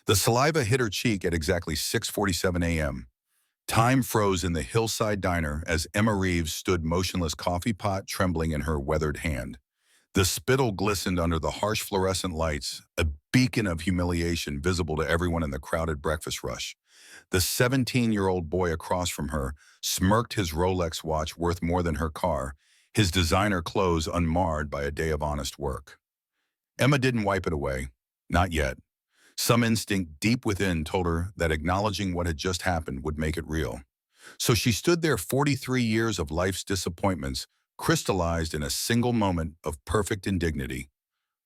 The saliva hit her cheek at exactly 6:47 a.m. Time froze in the hillside diner as Emma Reeves stood motionless, coffee pot trembling in her weathered hand. The spittle glistened under the harsh fluorescent lights, a beacon of humiliation visible to everyone in the crowded breakfast rush. The 17-year-old boy across from her smirked, his Rolex watch worth more than her car, his designer clothes unmarred by a day of honest work. Emma didn't wipe it away. Not yet. Some instinct deep within told her that acknowledging what had just happened would make it real. So she stood there, 43 years of life's disappointments crystallized in a single moment of perfect indignity.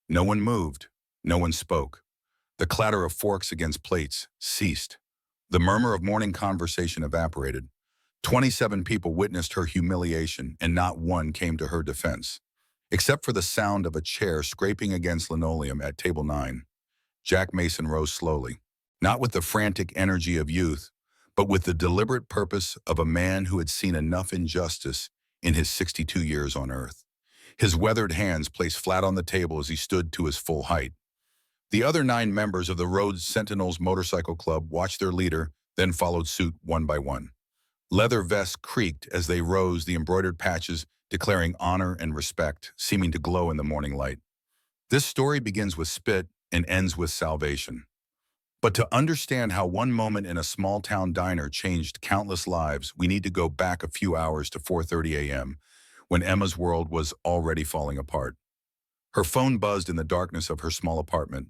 No one moved. No one spoke. The clatter of forks against plates ceased. The murmur of morning conversation evaporated. 27 people witnessed her humiliation, and not one came to her defense. Except for the sound of a chair scraping against linoleum at table 9. Jack Mason rose slowly, not with the frantic energy of youth, but with the deliberate purpose of a man who had seen enough injustice in his 62 years on Earth. His weathered hands placed flat on the table as he stood to his full height. The other 9 members of the Road Sentinels motorcycle club watched their leader, then followed suit one by one. Leather vests creaked as they rose, the embroidered patches declaring honor and respect, seeming to glow in the morning light. This story begins with spit and ends with salvation. But to understand how one moment in a small-town diner changed countless lives, we need to go back a few hours to 4:30 a.m., when Emma's world was already falling apart. Her phone buzzed in the darkness of her small apartment.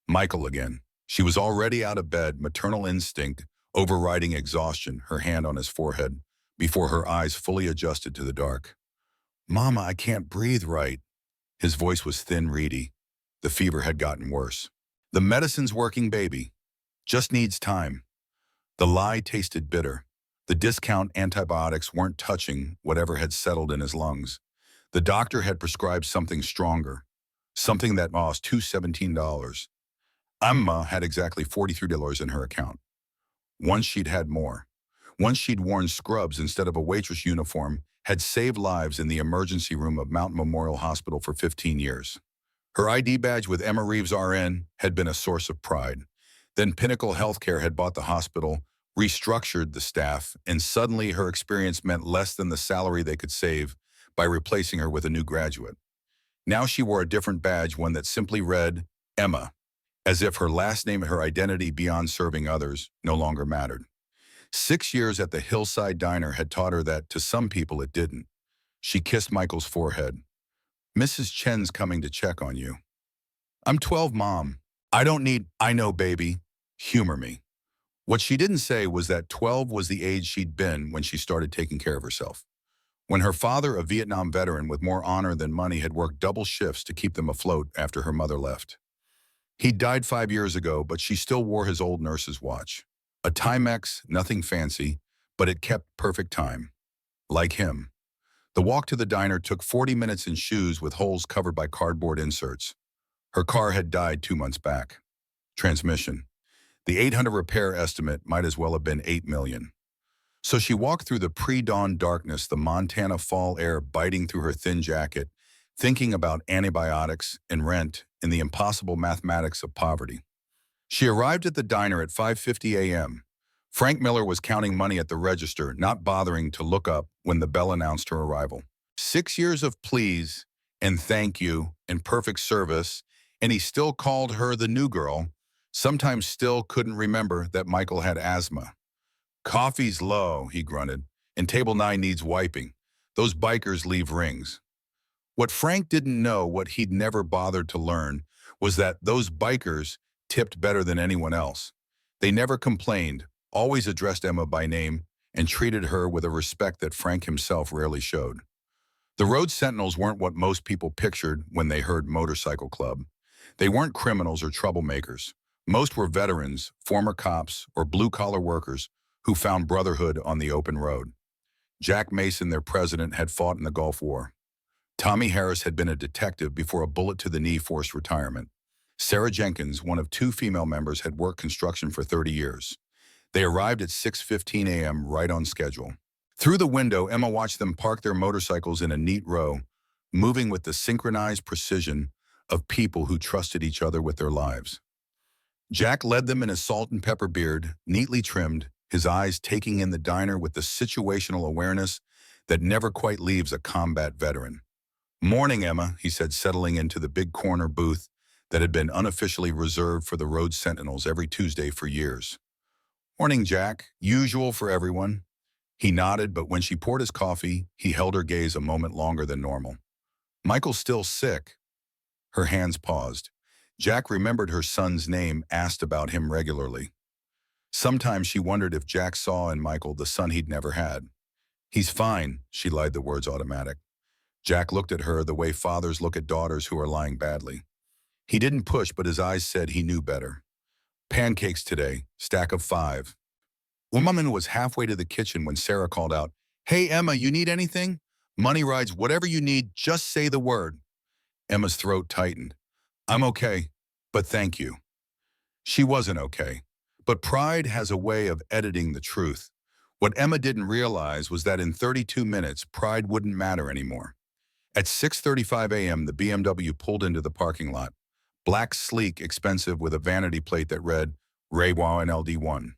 Michael again. She was already out of bed, maternal instinct overriding exhaustion, her hand on his forehead, before her eyes fully adjusted to the dark. "Mama, I can't breathe right." His voice was thin, reedy. The fever had gotten worse. "The medicine's working, baby. Just needs time." The lie tasted bitter. The discount antibiotics weren't touching whatever had settled in his lungs. The doctor had prescribed something stronger, something that cost $217. Emma had exactly $43 in her account. Once she'd had more. Once she'd worn scrubs instead of a waitress uniform, had saved lives in the emergency room of Mount Memorial Hospital for 15 years. Her ID badge with Emma Reeves RN had been a source of pride. Then Pinnacle Healthcare had bought the hospital, restructured the staff, and suddenly her experience meant less than the salary they could save by replacing her with a new graduate. Now she wore a different badge, one that simply read, Emma, as if her last name and her identity beyond serving others no longer mattered. 6 years at the Hillside Diner had taught her that to some people it didn't. She kissed Michael's forehead. "Mrs. Chen's coming to check on you." "I'm 12, Mom. I know, baby. Humor me." What she didn't say was that 12 was the age she'd been when she started taking care of herself. When her father, a Vietnam veteran with more honor than money, had worked double shifts to keep them afloat after her mother left. He died 5 years ago, but she still wore his old nurse's watch. A Timex, nothing fancy, but it kept perfect time. Like him. The walk to the diner took 40 minutes in shoes with holes covered by cardboard inserts. Her car had died 2 months back. Transmission. The 800 repair estimate might as well have been 8 million. So she walked through the pre-dawn darkness, the Montana fall air biting through her thin jacket, thinking about antibiotics and rent and the impossible mathematics of poverty. She arrived at the diner at 5:50 a.m. Frank Miller was counting money at the register, not bothering to look up when the bell announced her arrival. 6 years of please and thank you and perfect service, and he still called her the new girl, sometimes still couldn't remember that Michael had asthma. "Coffee's low," he grunted, "and table 9 needs wiping. Those bikers leave rings." What Frank didn't know, what he'd never bothered to learn, was that those bikers tipped better than anyone else. They never complained, always addressed Emma by name, and treated her with a respect that Frank himself rarely showed. The Road Sentinels weren't what most people pictured when they heard motorcycle club. They weren't criminals or troublemakers. Most were veterans, former cops, or blue-collar workers who found brotherhood on the open road. Jack Mason, their president, had fought in the Gulf War. Tommy Harris had been a detective before a bullet to the knee forced retirement. Sarah Jenkins, one of 2 female members, had worked construction for 30 years. They arrived at 6:15 a.m. right on schedule. Through the window, Emma watched them park their motorcycles in a neat row, moving with the synchronized precision of people who trusted each other with their lives. Jack led them in his salt and pepper beard, neatly trimmed, his eyes taking in the diner with the situational awareness that never quite leaves a combat veteran. "Morning, Emma," he said, settling into the big corner booth that had been unofficially reserved for the Road Sentinels every Tuesday for years. "Morning, Jack. Usual for everyone." He nodded, but when she poured his coffee, he held her gaze a moment longer than normal. "Michael's still sick." Her hands paused. Jack remembered her son's name, asked about him regularly. Sometimes she wondered if Jack saw in Michael the son he'd never had. "He's fine," she lied, the words automatic. Jack looked at her the way fathers look at daughters who are lying badly. He didn't push, but his eyes said he knew better. "Pancakes today, stack of 5. Woman was halfway to the kitchen when Sarah called out, "Hey, Emma, you need anything? Money rides, whatever you need, just say the word." Emma's throat tightened. "I'm okay, but thank you." She wasn't okay. But pride has a way of editing the truth. What Emma didn't realize was that in 32 minutes, pride wouldn't matter anymore. At 6:35 a.m., the BMW pulled into the parking lot. Black, sleek, expensive, with a vanity plate that read, Raywa and LD1.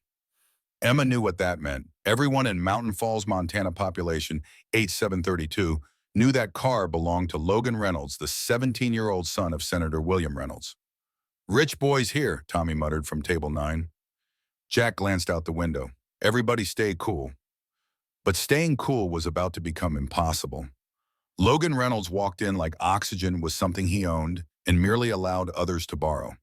Emma knew what that meant. Everyone in Mountain Falls, Montana population 8732 knew that car belonged to Logan Reynolds, the 17-year-old son of Senator William Reynolds. "Rich boys here," Tommy muttered from table 9. Jack glanced out the window. Everybody stay cool. But staying cool was about to become impossible. Logan Reynolds walked in like oxygen was something he owned and merely allowed others to borrow.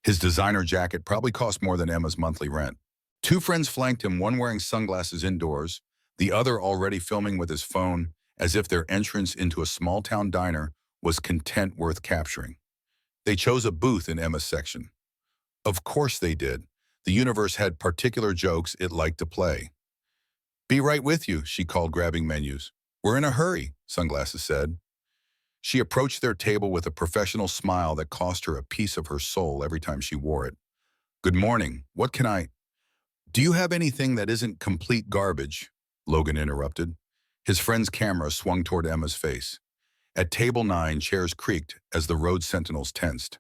His designer jacket probably cost more than Emma's monthly rent. Two friends flanked him, one wearing sunglasses indoors, the other already filming with his phone, as if their entrance into a small-town diner was content worth capturing. They chose a booth in Emma's section. Of course they did. The universe had particular jokes it liked to play. "Be right with you," she called, grabbing menus. "We're in a hurry," Sunglasses said. She approached their table with a professional smile that cost her a piece of her soul every time she wore it. "Good morning. What can I—" "Do you have anything that isn't complete garbage?" Logan interrupted. His friend's camera swung toward Emma's face. At table 9, chairs creaked as the Road Sentinels tensed.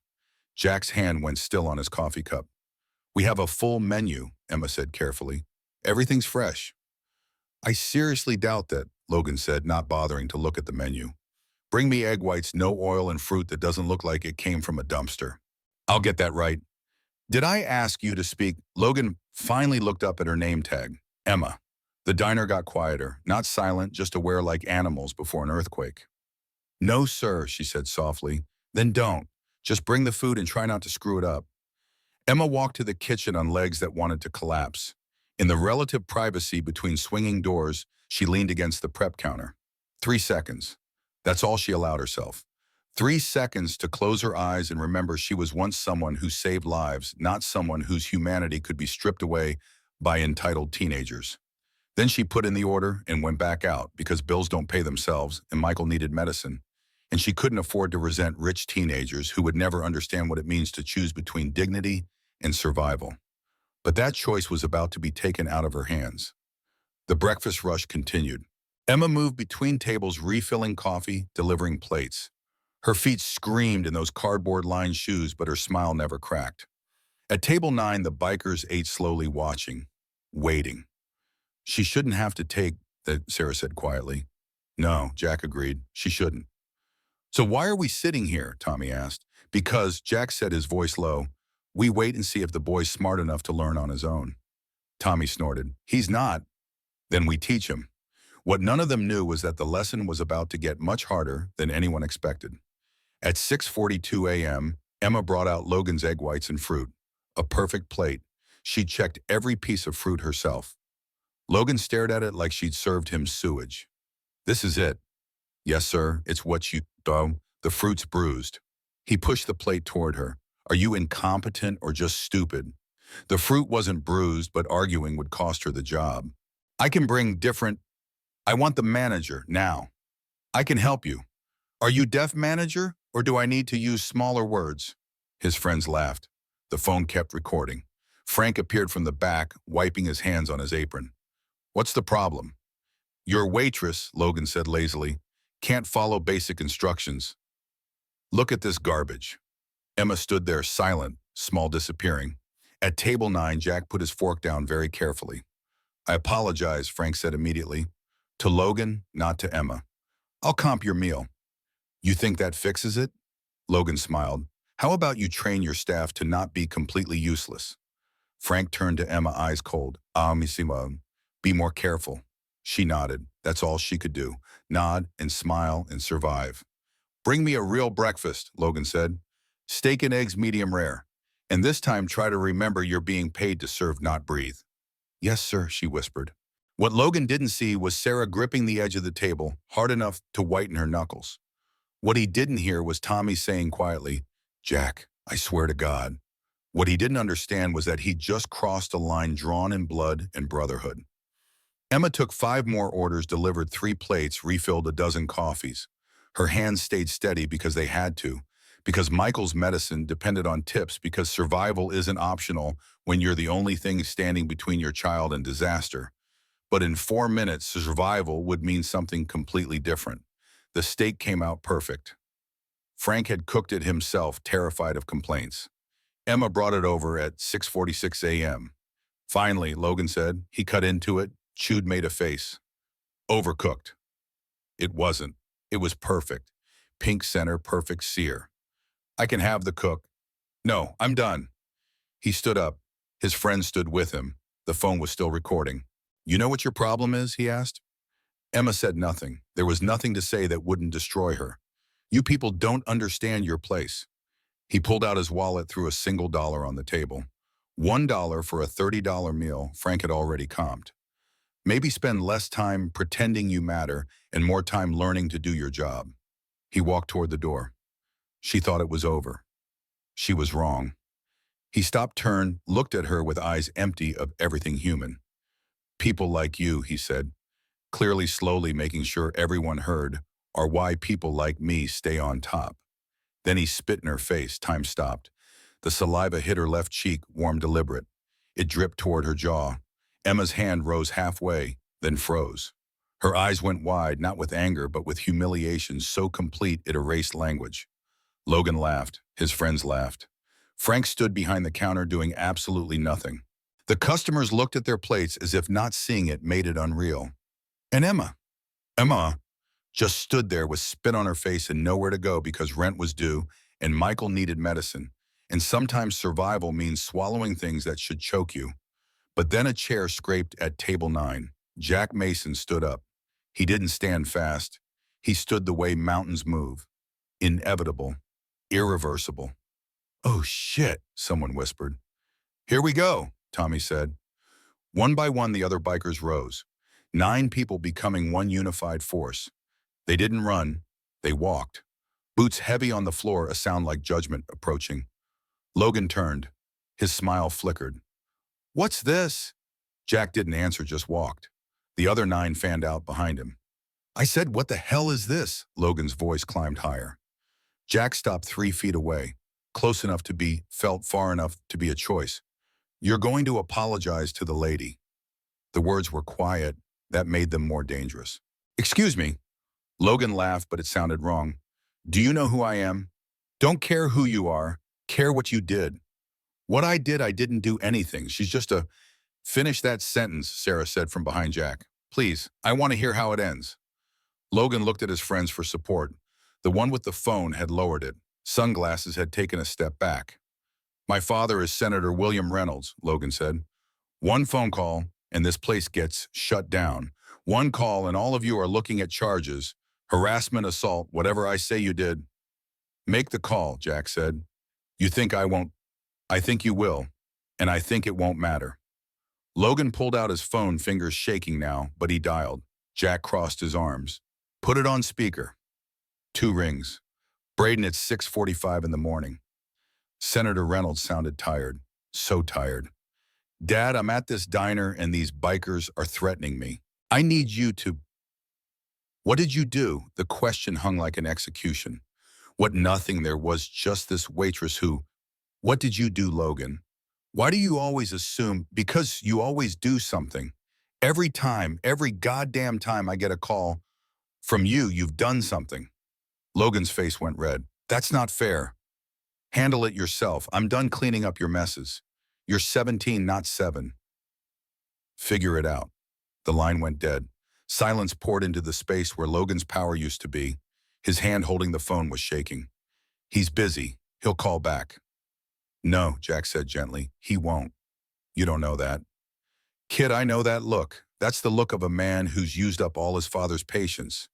Jack's hand went still on his coffee cup. "We have a full menu," Emma said carefully. "Everything's fresh." "I seriously doubt that," Logan said, not bothering to look at the menu. "Bring me egg whites, no oil, and fruit that doesn't look like it came from a dumpster." "I'll get that right." "Did I ask you to speak?" Logan finally looked up at her name tag. "Emma." The diner got quieter, not silent, just aware like animals before an earthquake. "No, sir," she said softly. "Then don't. Just bring the food and try not to screw it up." Emma walked to the kitchen on legs that wanted to collapse. In the relative privacy between swinging doors, she leaned against the prep counter. 3 seconds. That's all she allowed herself. 3 seconds to close her eyes and remember she was once someone who saved lives, not someone whose humanity could be stripped away by entitled teenagers. Then she put in the order and went back out because bills don't pay themselves and Michael needed medicine. And she couldn't afford to resent rich teenagers who would never understand what it means to choose between dignity and survival. But that choice was about to be taken out of her hands. The breakfast rush continued. Emma moved between tables, refilling coffee, delivering plates. Her feet screamed in those cardboard-lined shoes, but her smile never cracked. At table 9, the bikers ate slowly, watching, waiting. "She shouldn't have to take that," Sarah said quietly. "No," Jack agreed. "She shouldn't." "So why are we sitting here?" Tommy asked. "Because," Jack said, his voice low, "we wait and see if the boy's smart enough to learn on his own." Tommy snorted. "He's not." "Then we teach him." What none of them knew was that the lesson was about to get much harder than anyone expected. At 6:42 a.m., Emma brought out Logan's egg whites and fruit. A perfect plate. She'd checked every piece of fruit herself. Logan stared at it like she'd served him sewage. "This is it." "Yes, sir, it's what you do." "The fruit's bruised." He pushed the plate toward her. "Are you incompetent or just stupid?" The fruit wasn't bruised, but arguing would cost her the job. "I can bring different—" "I want the manager, now." "I can help you." "Are you deaf, manager, or do I need to use smaller words?" His friends laughed. The phone kept recording. Frank appeared from the back, wiping his hands on his apron. "What's the problem?" "Your waitress," Logan said lazily, "can't follow basic instructions." "Look at this garbage." Emma stood there silent, small disappearing. At table 9, Jack put his fork down very carefully. I apologize, Frank said immediately. To Logan, not to Emma. I'll comp your meal. You think that fixes it? Logan smiled. How about you train your staff to not be completely useless? Frank turned to Emma, eyes cold. Misima, be more careful. She nodded. That's all she could do. Nod and smile and survive. Bring me a real breakfast, Logan said. Steak and eggs medium rare. And this time try to remember you're being paid to serve, not breathe. Yes, sir, she whispered. What Logan didn't see was Sarah gripping the edge of the table, hard enough to whiten her knuckles. What he didn't hear was Tommy saying quietly, Jack, I swear to God. What he didn't understand was that he'd just crossed a line drawn in blood and brotherhood. Emma took 5 more orders, delivered 3 plates, refilled a dozen coffees. Her hands stayed steady because they had to, because Michael's medicine depended on tips, because survival isn't optional when you're the only thing standing between your child and disaster. But in 4 minutes, survival would mean something completely different. The steak came out perfect. Frank had cooked it himself, terrified of complaints. Emma brought it over at 6:46 a.m. Finally, Logan said, he cut into it, chewed, made a face. Overcooked. It wasn't. It was perfect. Pink center, perfect sear. I can have the cook. No, I'm done. He stood up. His friend stood with him. The phone was still recording. You know what your problem is? He asked. Emma said nothing. There was nothing to say that wouldn't destroy her. You people don't understand your place. He pulled out his wallet, threw a single dollar on the table. $1 for a $30 meal Frank had already comped. Maybe spend less time pretending you matter and more time learning to do your job. He walked toward the door. She thought it was over. She was wrong. He stopped, turned, looked at her with eyes empty of everything human. People like you, he said, clearly slowly making sure everyone heard, are why people like me stay on top. Then he spit in her face. Time stopped. The saliva hit her left cheek, warm, deliberate. It dripped toward her jaw. Emma's hand rose halfway, then froze. Her eyes went wide, not with anger, but with humiliation so complete it erased language. Logan laughed. His friends laughed. Frank stood behind the counter doing absolutely nothing. The customers looked at their plates as if not seeing it made it unreal. And Emma just stood there with spit on her face and nowhere to go because rent was due and Michael needed medicine. And sometimes survival means swallowing things that should choke you. But then a chair scraped at table 9. Jack Mason stood up. He didn't stand fast. He stood the way mountains move. Inevitable. Irreversible. Oh shit, someone whispered. Here we go, Tommy said. One by one, the other bikers rose. 9 people becoming one unified force. They didn't run, they walked. Boots heavy on the floor, a sound like judgment approaching. Logan turned. His smile flickered. What's this? Jack didn't answer, just walked. The other 9 fanned out behind him. I said, what the hell is this? Logan's voice climbed higher. Jack stopped 3 feet away, close enough to be felt, far enough to be a choice. You're going to apologize to the lady. The words were quiet. That made them more dangerous. Excuse me. Logan laughed, but it sounded wrong. Do you know who I am? Don't care who you are. Care what you did. What I didn't do anything. She's just a... Finish that sentence, Sarah said from behind Jack. Please, I want to hear how it ends. Logan looked at his friends for support. The one with the phone had lowered it. Sunglasses had taken a step back. My father is Senator William Reynolds, Logan said. One phone call, and this place gets shut down. One call, and all of you are looking at charges. Harassment, assault, whatever I say you did. Make the call, Jack said. You think I won't? I think you will, and I think it won't matter. Logan pulled out his phone, fingers shaking now, but he dialed. Jack crossed his arms. Put it on speaker. 2 rings. Braden at 6:45 in the morning. Senator Reynolds sounded tired. So tired. Dad, I'm at this diner and these bikers are threatening me. I need you to... What did you do? The question hung like an execution. What nothing, there was just this waitress who... What did you do, Logan? Why do you always assume? Because you always do something. Every time, every goddamn time I get a call from you, you've done something. Logan's face went red. That's not fair. Handle it yourself. I'm done cleaning up your messes. You're 17, not 7. Figure it out. The line went dead. Silence poured into the space where Logan's power used to be. His hand holding the phone was shaking. He's busy. He'll call back. No, Jack said gently. He won't. You don't know that. Kid, I know that look. That's the look of a man who's used up all his father's patience.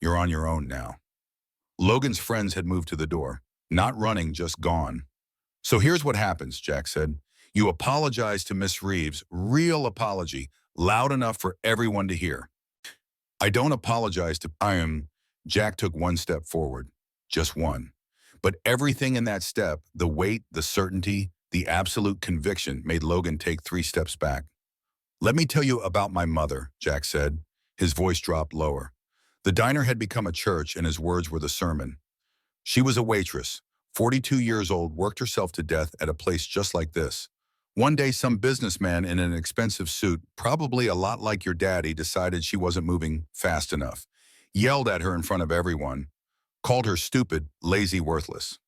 You're on your own now. Logan's friends had moved to the door. Not running, just gone. So here's what happens, Jack said. You apologize to Miss Reeves, real apology, loud enough for everyone to hear. I don't apologize to Jack took one step forward, just one. But everything in that step, the weight, the certainty, the absolute conviction made Logan take 3 steps back. Let me tell you about my mother, Jack said. His voice dropped lower. The diner had become a church and his words were the sermon. She was a waitress, 42 years old, worked herself to death at a place just like this. One day, some businessman in an expensive suit, probably a lot like your daddy, decided she wasn't moving fast enough, yelled at her in front of everyone, called her stupid, lazy, worthless.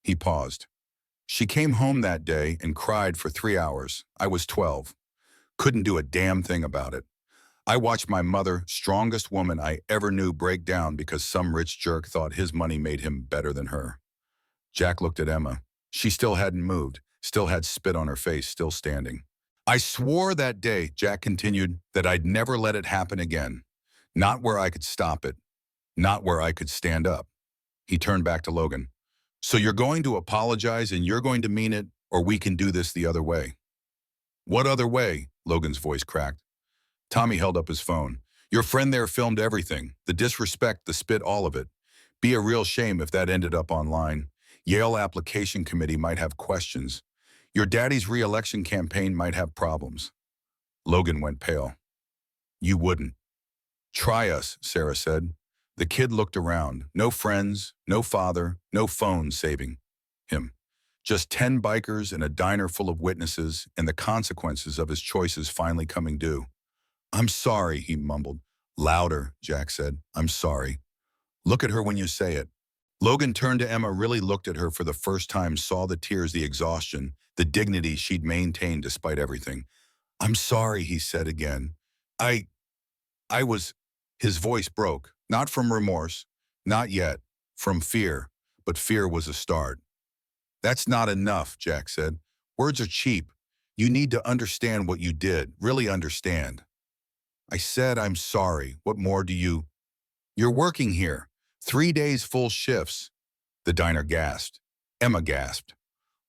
He paused. She came home that day and cried for 3 hours. I was 12. Couldn't do a damn thing about it. I watched my mother, strongest woman I ever knew, break down because some rich jerk thought his money made him better than her. Jack looked at Emma. She still hadn't moved, still had spit on her face, still standing. I swore that day, Jack continued, that I'd never let it happen again. Not where I could stop it. Not where I could stand up. He turned back to Logan. So you're going to apologize and you're going to mean it, or we can do this the other way. What other way? Logan's voice cracked. Tommy held up his phone. Your friend there filmed everything. The disrespect, the spit, all of it. Be a real shame if that ended up online. Yale application committee might have questions. Your daddy's re-election campaign might have problems. Logan went pale. You wouldn't. Try us, Sarah said. The kid looked around. No friends, no father, no phone saving him. Just 10 bikers and a diner full of witnesses and the consequences of his choices finally coming due. I'm sorry, he mumbled. Louder, Jack said. I'm sorry. Look at her when you say it. Logan turned to Emma, really looked at her for the first time, saw the tears, the exhaustion, the dignity she'd maintained despite everything. I'm sorry, he said again. I was, his voice broke, not from remorse, not yet, from fear, but fear was a start. That's not enough, Jack said. Words are cheap. You need to understand what you did, really understand. I said I'm sorry. What more do you? You're working here. 3 days full shifts. The diner gasped. Emma gasped.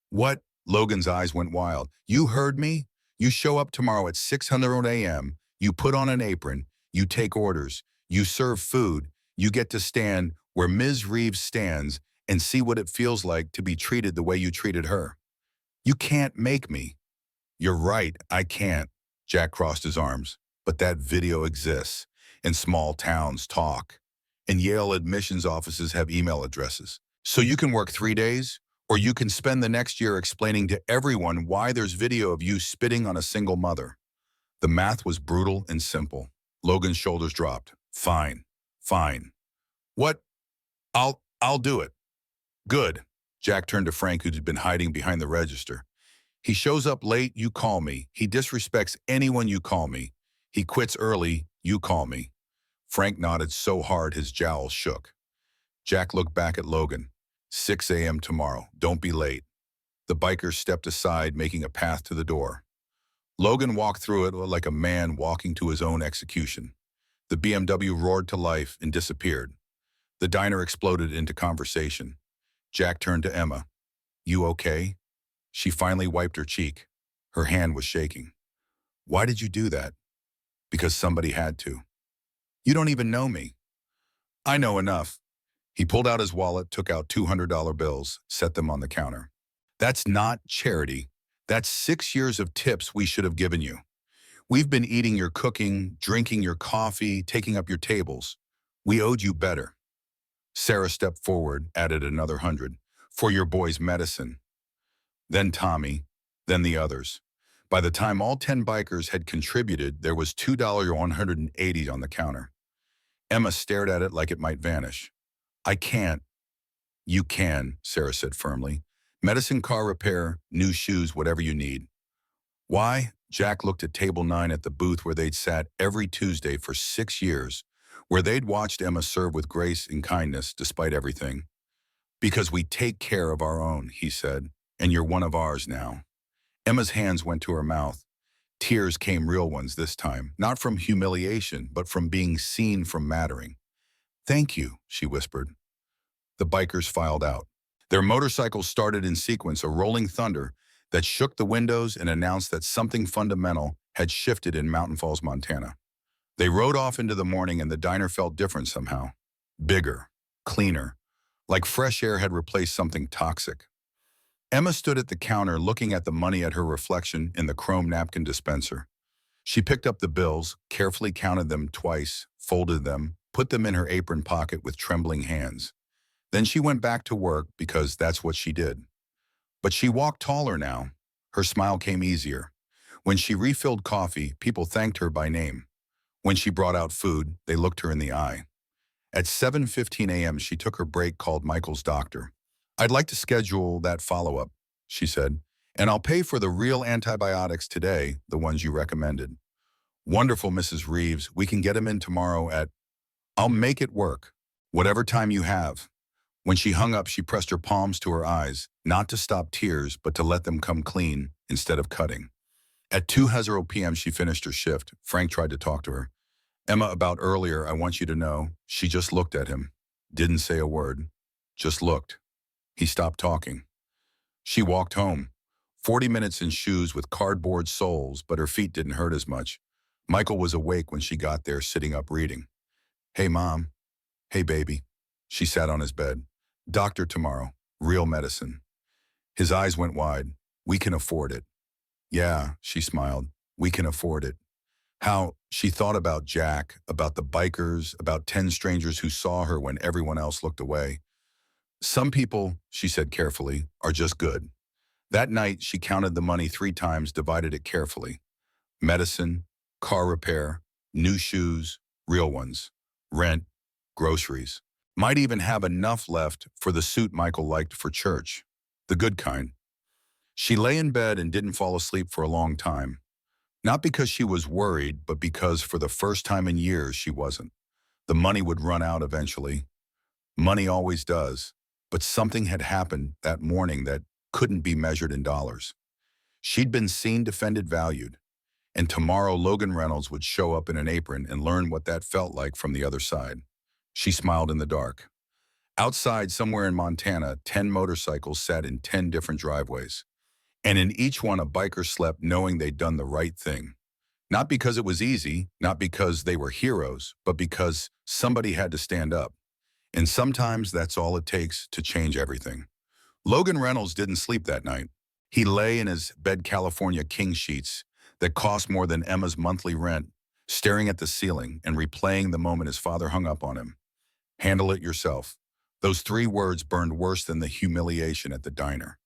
What? Logan's eyes went wild. You heard me? You show up tomorrow at 600 a.m. You put on an apron. You take orders. You serve food. You get to stand where Ms. Reeves stands and see what it feels like to be treated the way you treated her. You can't make me. You're right, I can't. Jack crossed his arms. But that video exists, and small towns talk. And Yale admissions offices have email addresses. So you can work 3 days, or you can spend the next year explaining to everyone why there's video of you spitting on a single mother. The math was brutal and simple. Logan's shoulders dropped. Fine, fine. What? I'll do it. Good. Jack turned to Frank, who'd been hiding behind the register. He shows up late, you call me. He disrespects anyone, you call me. He quits early, you call me. Frank nodded so hard his jowls shook. Jack looked back at Logan. 6 a.m. tomorrow. Don't be late. The biker stepped aside, making a path to the door. Logan walked through it like a man walking to his own execution. The BMW roared to life and disappeared. The diner exploded into conversation. Jack turned to Emma. You okay? She finally wiped her cheek. Her hand was shaking. Why did you do that? Because somebody had to. You don't even know me. I know enough. He pulled out his wallet, took out $200 bills, set them on the counter. That's not charity. That's 6 years of tips we should have given you. We've been eating your cooking, drinking your coffee, taking up your tables. We owed you better. Sarah stepped forward, added another 100. For your boy's medicine. Then Tommy, then the others. By the time all 10 bikers had contributed, there was $2.180 on the counter. Emma stared at it like it might vanish. I can't. You can, Sarah said firmly. Medicine, car repair, new shoes, whatever you need. Why? Jack looked at table 9 at the booth where they'd sat every Tuesday for 6 years, where they'd watched Emma serve with grace and kindness despite everything. Because we take care of our own, he said, and you're one of ours now. Emma's hands went to her mouth. Tears came, real ones this time, not from humiliation, but from being seen, from mattering. Thank you, she whispered. The bikers filed out. Their motorcycles started in sequence, a rolling thunder that shook the windows and announced that something fundamental had shifted in Mountain Falls, Montana. They rode off into the morning, and the diner felt different somehow. Bigger, cleaner, like fresh air had replaced something toxic. Emma stood at the counter looking at the money at her reflection in the chrome napkin dispenser. She picked up the bills, carefully counted them twice, folded them, put them in her apron pocket with trembling hands. Then she went back to work because that's what she did. But she walked taller now. Her smile came easier. When she refilled coffee, people thanked her by name. When she brought out food, they looked her in the eye. At 7:15 a.m., she took her break, called Michael's doctor. I'd like to schedule that follow-up, she said, and I'll pay for the real antibiotics today, the ones you recommended. Wonderful, Mrs. Reeves. We can get him in tomorrow at... I'll make it work. Whatever time you have. When she hung up, she pressed her palms to her eyes, not to stop tears, but to let them come clean instead of cutting. At 2:00 p.m., she finished her shift. Frank tried to talk to her. Emma, about earlier, I want you to know. She just looked at him. Didn't say a word. Just looked. He stopped talking. She walked home. 40 minutes in shoes with cardboard soles, but her feet didn't hurt as much. Michael was awake when she got there, sitting up reading. Hey, Mom. Hey, baby. She sat on his bed. Doctor tomorrow. Real medicine. His eyes went wide. We can afford it. Yeah, she smiled. We can afford it. How she thought about Jack, about the bikers, about 10 strangers who saw her when everyone else looked away. Some people, she said carefully, are just good. That night, she counted the money 3 times, divided it carefully. Medicine, car repair, new shoes, real ones, rent, groceries. Might even have enough left for the suit Michael liked for church. The good kind. She lay in bed and didn't fall asleep for a long time. Not because she was worried, but because for the first time in years she wasn't. The money would run out eventually. Money always does. But something had happened that morning that couldn't be measured in dollars. She'd been seen, defended, valued. And tomorrow Logan Reynolds would show up in an apron and learn what that felt like from the other side. She smiled in the dark. Outside, somewhere in Montana, 10 motorcycles sat in 10 different driveways. And in each one, a biker slept, knowing they'd done the right thing. Not because it was easy, not because they were heroes, but because somebody had to stand up. And sometimes that's all it takes to change everything. Logan Reynolds didn't sleep that night. He lay in his bed California king sheets that cost more than Emma's monthly rent, staring at the ceiling and replaying the moment his father hung up on him. Handle it yourself. Those 3 words burned worse than the humiliation at the diner.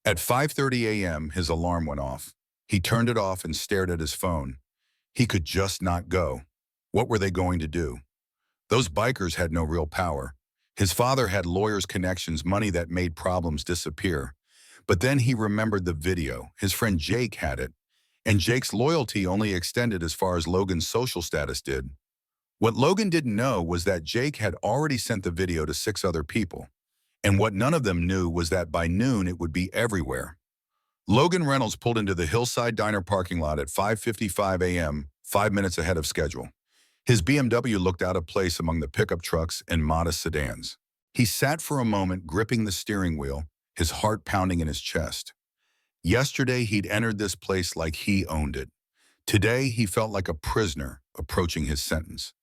At 5:30 a.m., his alarm went off. He turned it off and stared at his phone. He could just not go. What were they going to do? Those bikers had no real power. His father had lawyers' connections, money that made problems disappear. But then he remembered the video. His friend Jake had it. And Jake's loyalty only extended as far as Logan's social status did. What Logan didn't know was that Jake had already sent the video to 6 other people. And what none of them knew was that by noon it would be everywhere. Logan Reynolds pulled into the Hillside Diner parking lot at 5:55 a.m., 5 minutes ahead of schedule. His BMW looked out of place among the pickup trucks and modest sedans. He sat for a moment, gripping the steering wheel, his heart pounding in his chest. Yesterday, he'd entered this place like he owned it. Today, he felt like a prisoner approaching his sentence.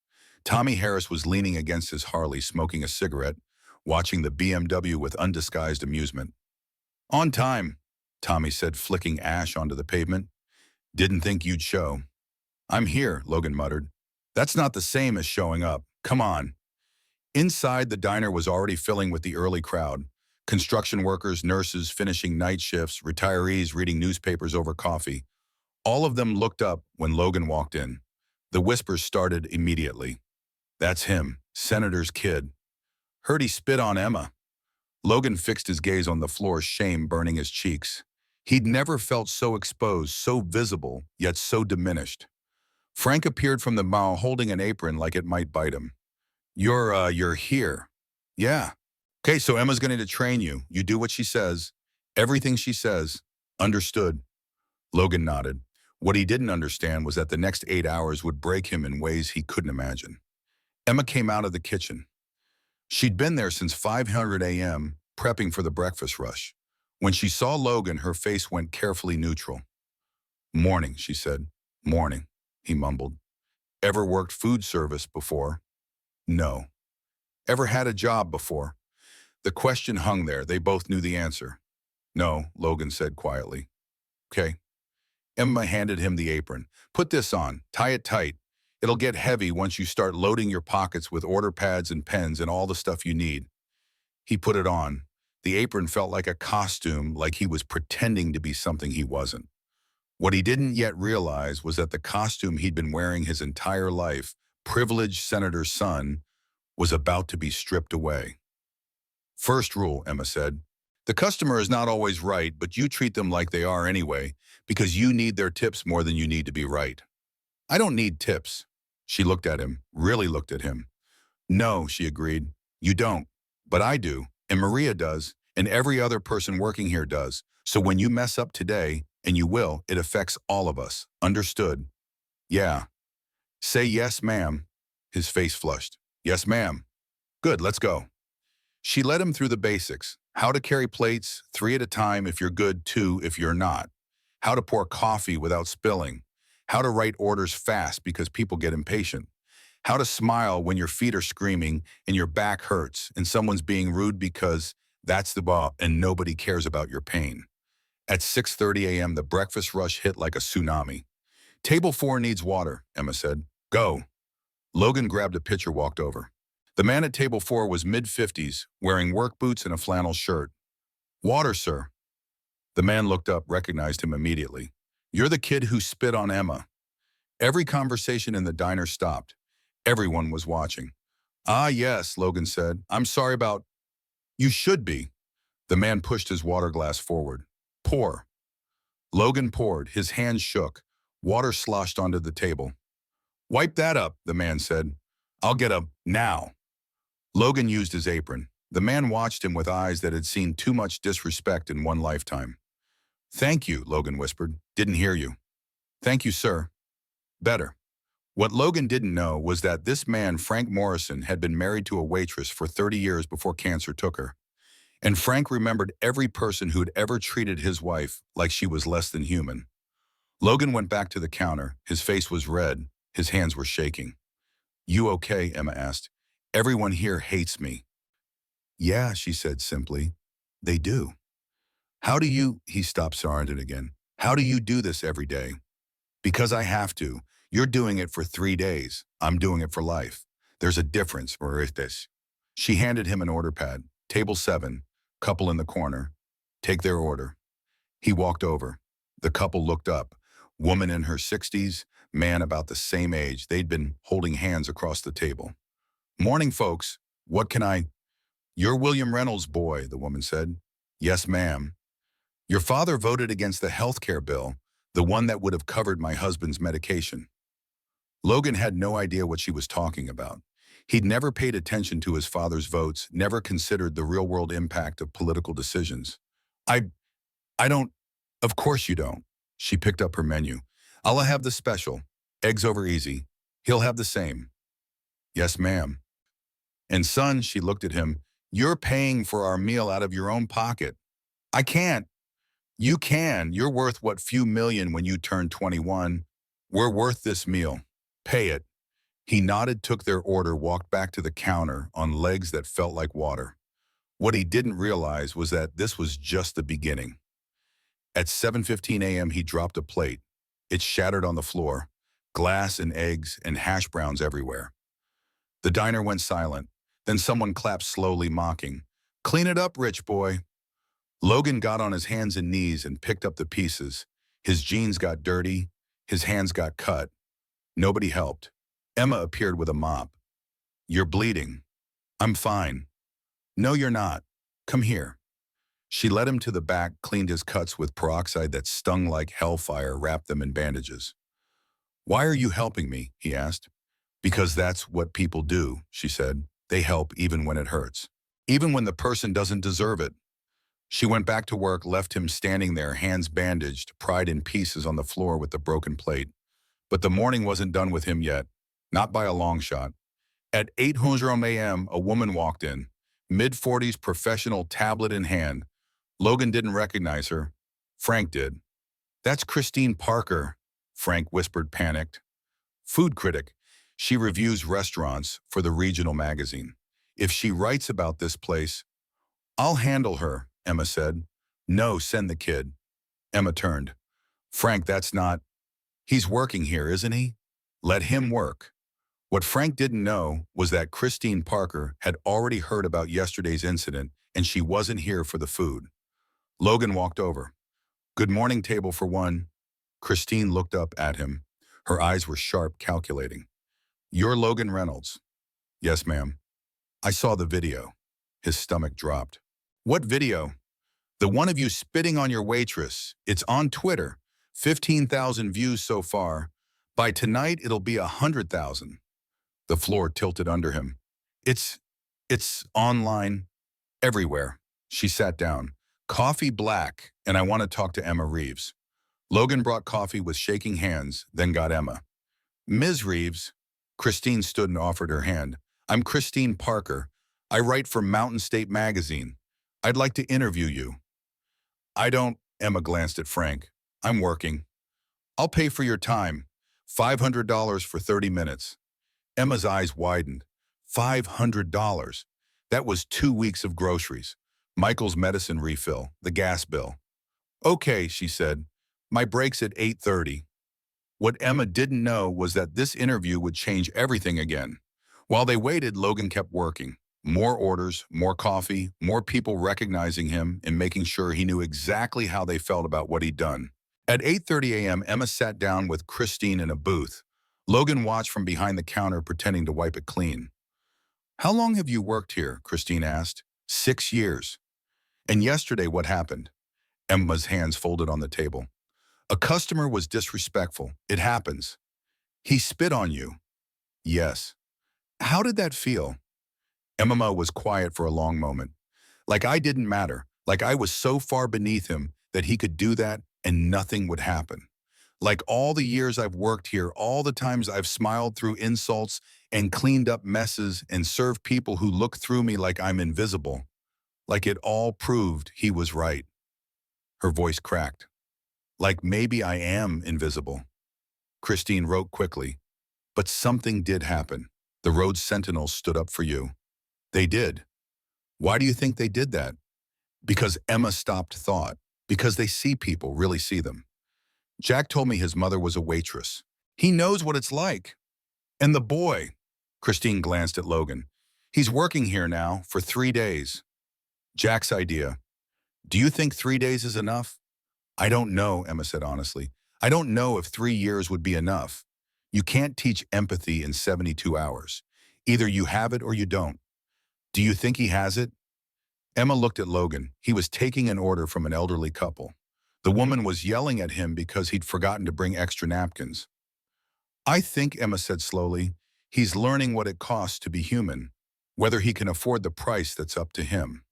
Tommy Harris was leaning against his Harley, smoking a cigarette, watching the BMW with undisguised amusement. On time, Tommy said, flicking ash onto the pavement. Didn't think you'd show. I'm here, Logan muttered. That's not the same as showing up. Come on. Inside, the diner was already filling with the early crowd. Construction workers, nurses finishing night shifts, retirees reading newspapers over coffee. All of them looked up when Logan walked in. The whispers started immediately. That's him, Senator's kid. Heard he spit on Emma. Logan fixed his gaze on the floor, shame burning his cheeks. He'd never felt so exposed, so visible, yet so diminished. Frank appeared from the bow holding an apron like it might bite him. You're here. Yeah. Okay, so Emma's going to train you. You do what she says. Everything she says. Understood. Logan nodded. What he didn't understand was that the next 8 hours would break him in ways he couldn't imagine. Emma came out of the kitchen. She'd been there since 500 a.m., prepping for the breakfast rush. When she saw Logan, her face went carefully neutral. Morning, she said. Morning, he mumbled. Ever worked food service before? No. Ever had a job before? The question hung there. They both knew the answer. No, Logan said quietly. Okay. Emma handed him the apron. Put this on. Tie it tight. It'll get heavy once you start loading your pockets with order pads and pens and all the stuff you need. He put it on. The apron felt like a costume, like he was pretending to be something he wasn't. What he didn't yet realize was that the costume he'd been wearing his entire life, privileged senator's son, was about to be stripped away. First rule, Emma said. The customer is not always right, but you treat them like they are anyway, because you need their tips more than you need to be right. I don't need tips. She looked at him, really looked at him. No, she agreed. You don't. But I do, and Maria does, and every other person working here does. So when you mess up today, and you will, it affects all of us. Understood? Yeah. Say yes, ma'am. His face flushed. Yes, ma'am. Good, let's go. She led him through the basics. How to carry plates, 3 at a time if you're good, 2 if you're not. How to pour coffee without spilling. How to write orders fast because people get impatient. How to smile when your feet are screaming and your back hurts and someone's being rude because that's the ball and nobody cares about your pain. At 6:30 a.m., the breakfast rush hit like a tsunami. Table 4 needs water, Emma said. Go. Logan grabbed a pitcher, walked over. The man at table 4 was mid-50s, wearing work boots and a flannel shirt. Water, sir. The man looked up, recognized him immediately. You're the kid who spit on Emma. Every conversation in the diner stopped. Everyone was watching. Ah, yes, Logan said. I'm sorry about... You should be. The man pushed his water glass forward. Pour. Logan poured. His hands shook. Water sloshed onto the table. Wipe that up, the man said. I'll get up now. Logan used his apron. The man watched him with eyes that had seen too much disrespect in one lifetime. Thank you, Logan whispered. Didn't hear you. Thank you, sir. Better. What Logan didn't know was that this man, Frank Morrison, had been married to a waitress for 30 years before cancer took her. And Frank remembered every person who'd ever treated his wife like she was less than human. Logan went back to the counter. His face was red. His hands were shaking. You okay? Emma asked. Everyone here hates me. Yeah, she said simply. They do. How do you... He stopped Sarandon again. How do you do this every day? Because I have to. You're doing it for 3 days. I'm doing it for life. There's a difference, or is this? She handed him an order pad. Table 7, couple in the corner. Take their order. He walked over. The couple looked up. Woman in her 60s, man about the same age. They'd been holding hands across the table. Morning, folks. What can I... You're William Reynolds' boy, the woman said. Yes, ma'am. Your father voted against the health care bill, the one that would have covered my husband's medication. Logan had no idea what she was talking about. He'd never paid attention to his father's votes, never considered the real-world impact of political decisions. I don't... Of course you don't. She picked up her menu. I'll have the special. Eggs over easy. He'll have the same. Yes, ma'am. And son, she looked at him, you're paying for our meal out of your own pocket. I can't. You can. You're worth what few million when you turn 21. We're worth this meal. Pay it. He nodded, took their order, walked back to the counter on legs that felt like water. What he didn't realize was that this was just the beginning. At 7:15 a.m., he dropped a plate. It shattered on the floor, glass and eggs and hash browns everywhere. The diner went silent. Then someone clapped slowly, mocking. Clean it up, rich boy. Logan got on his hands and knees and picked up the pieces. His jeans got dirty. His hands got cut. Nobody helped. Emma appeared with a mop. You're bleeding. I'm fine. No, you're not. Come here. She led him to the back, cleaned his cuts with peroxide that stung like hellfire, wrapped them in bandages. "Why are you helping me?" he asked. "Because that's what people do," she said. "They help even when it hurts. Even when the person doesn't deserve it." She went back to work, left him standing there, hands bandaged, pride in pieces on the floor with the broken plate. But the morning wasn't done with him yet. Not by a long shot. At 8:00 a.m., a woman walked in, mid-40s, professional, tablet in hand. Logan didn't recognize her. Frank did. "That's Christine Parker," Frank whispered, panicked. "Food critic. She reviews restaurants for the regional magazine. If she writes about this place—" "I'll handle her," Emma said. "No, send the kid." Emma turned. "Frank, that's not—" "He's working here, isn't he? Let him work." What Frank didn't know was that Christine Parker had already heard about yesterday's incident, and she wasn't here for the food. Logan walked over. "Good morning, table for one." Christine looked up at him. Her eyes were sharp, calculating. "You're Logan Reynolds." "Yes, ma'am." "I saw the video." His stomach dropped. "What video?" "The one of you spitting on your waitress. It's on Twitter. 15,000 views so far. By tonight, it'll be 100,000. The floor tilted under him. It's online, everywhere." She sat down. "Coffee black, and I want to talk to Emma Reeves." Logan brought coffee with shaking hands, then got Emma. "Ms. Reeves." Christine stood and offered her hand. "I'm Christine Parker. I write for Mountain State Magazine. I'd like to interview you." "I don't—" Emma glanced at Frank. "I'm working." "I'll pay for your time. $500 for 30 minutes. Emma's eyes widened. $500. That was 2 weeks of groceries. Michael's medicine refill, the gas bill. "Okay," she said. "My break's at 8:30. What Emma didn't know was that this interview would change everything again. While they waited, Logan kept working. More orders, more coffee, more people recognizing him and making sure he knew exactly how they felt about what he'd done. At 8:30 a.m., Emma sat down with Christine in a booth. Logan watched from behind the counter, pretending to wipe it clean. "How long have you worked here?" Christine asked. 6 years. "And yesterday what happened?" Emma's hands folded on the table. "A customer was disrespectful. It happens." "He spit on you." "Yes." "How did that feel?" Emma was quiet for a long moment. "Like I didn't matter. Like I was so far beneath him that he could do that and nothing would happen. Like all the years I've worked here, all the times I've smiled through insults and cleaned up messes and served people who look through me like I'm invisible. Like it all proved he was right." Her voice cracked. "Like maybe I am invisible." Christine wrote quickly. "But something did happen. The Road Sentinels stood up for you." "They did." "Why do you think they did that?" Because Emma stopped thought. Because they see people, really see them. "Jack told me his mother was a waitress. He knows what it's like. And the boy," Christine glanced at Logan, "he's working here now for 3 days. Jack's idea. Do you think 3 days is enough?" "I don't know," Emma said honestly. "I don't know if 3 years would be enough. You can't teach empathy in 72 hours. Either you have it or you don't. Do you think he has it?" Emma looked at Logan. He was taking an order from an elderly couple. The woman was yelling at him because he'd forgotten to bring extra napkins. "I think," Emma said slowly, "he's learning what it costs to be human. Whether he can afford the price, that's up to him."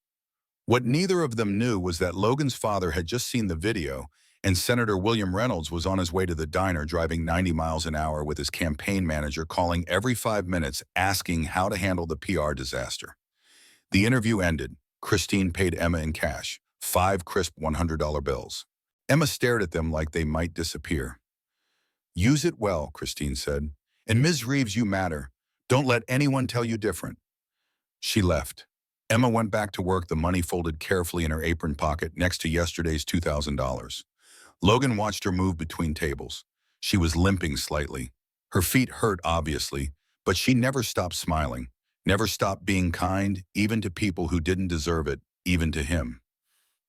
What neither of them knew was that Logan's father had just seen the video, and Senator William Reynolds was on his way to the diner driving 90 miles an hour with his campaign manager calling every 5 minutes asking how to handle the PR disaster. The interview ended. Christine paid Emma in cash, 5 crisp $100 bills. Emma stared at them like they might disappear. "Use it well," Christine said. "And Ms. Reeves, you matter. Don't let anyone tell you different." She left. Emma went back to work, the money folded carefully in her apron pocket next to yesterday's $2,000. Logan watched her move between tables. She was limping slightly. Her feet hurt, obviously, but she never stopped smiling, never stopped being kind, even to people who didn't deserve it, even to him.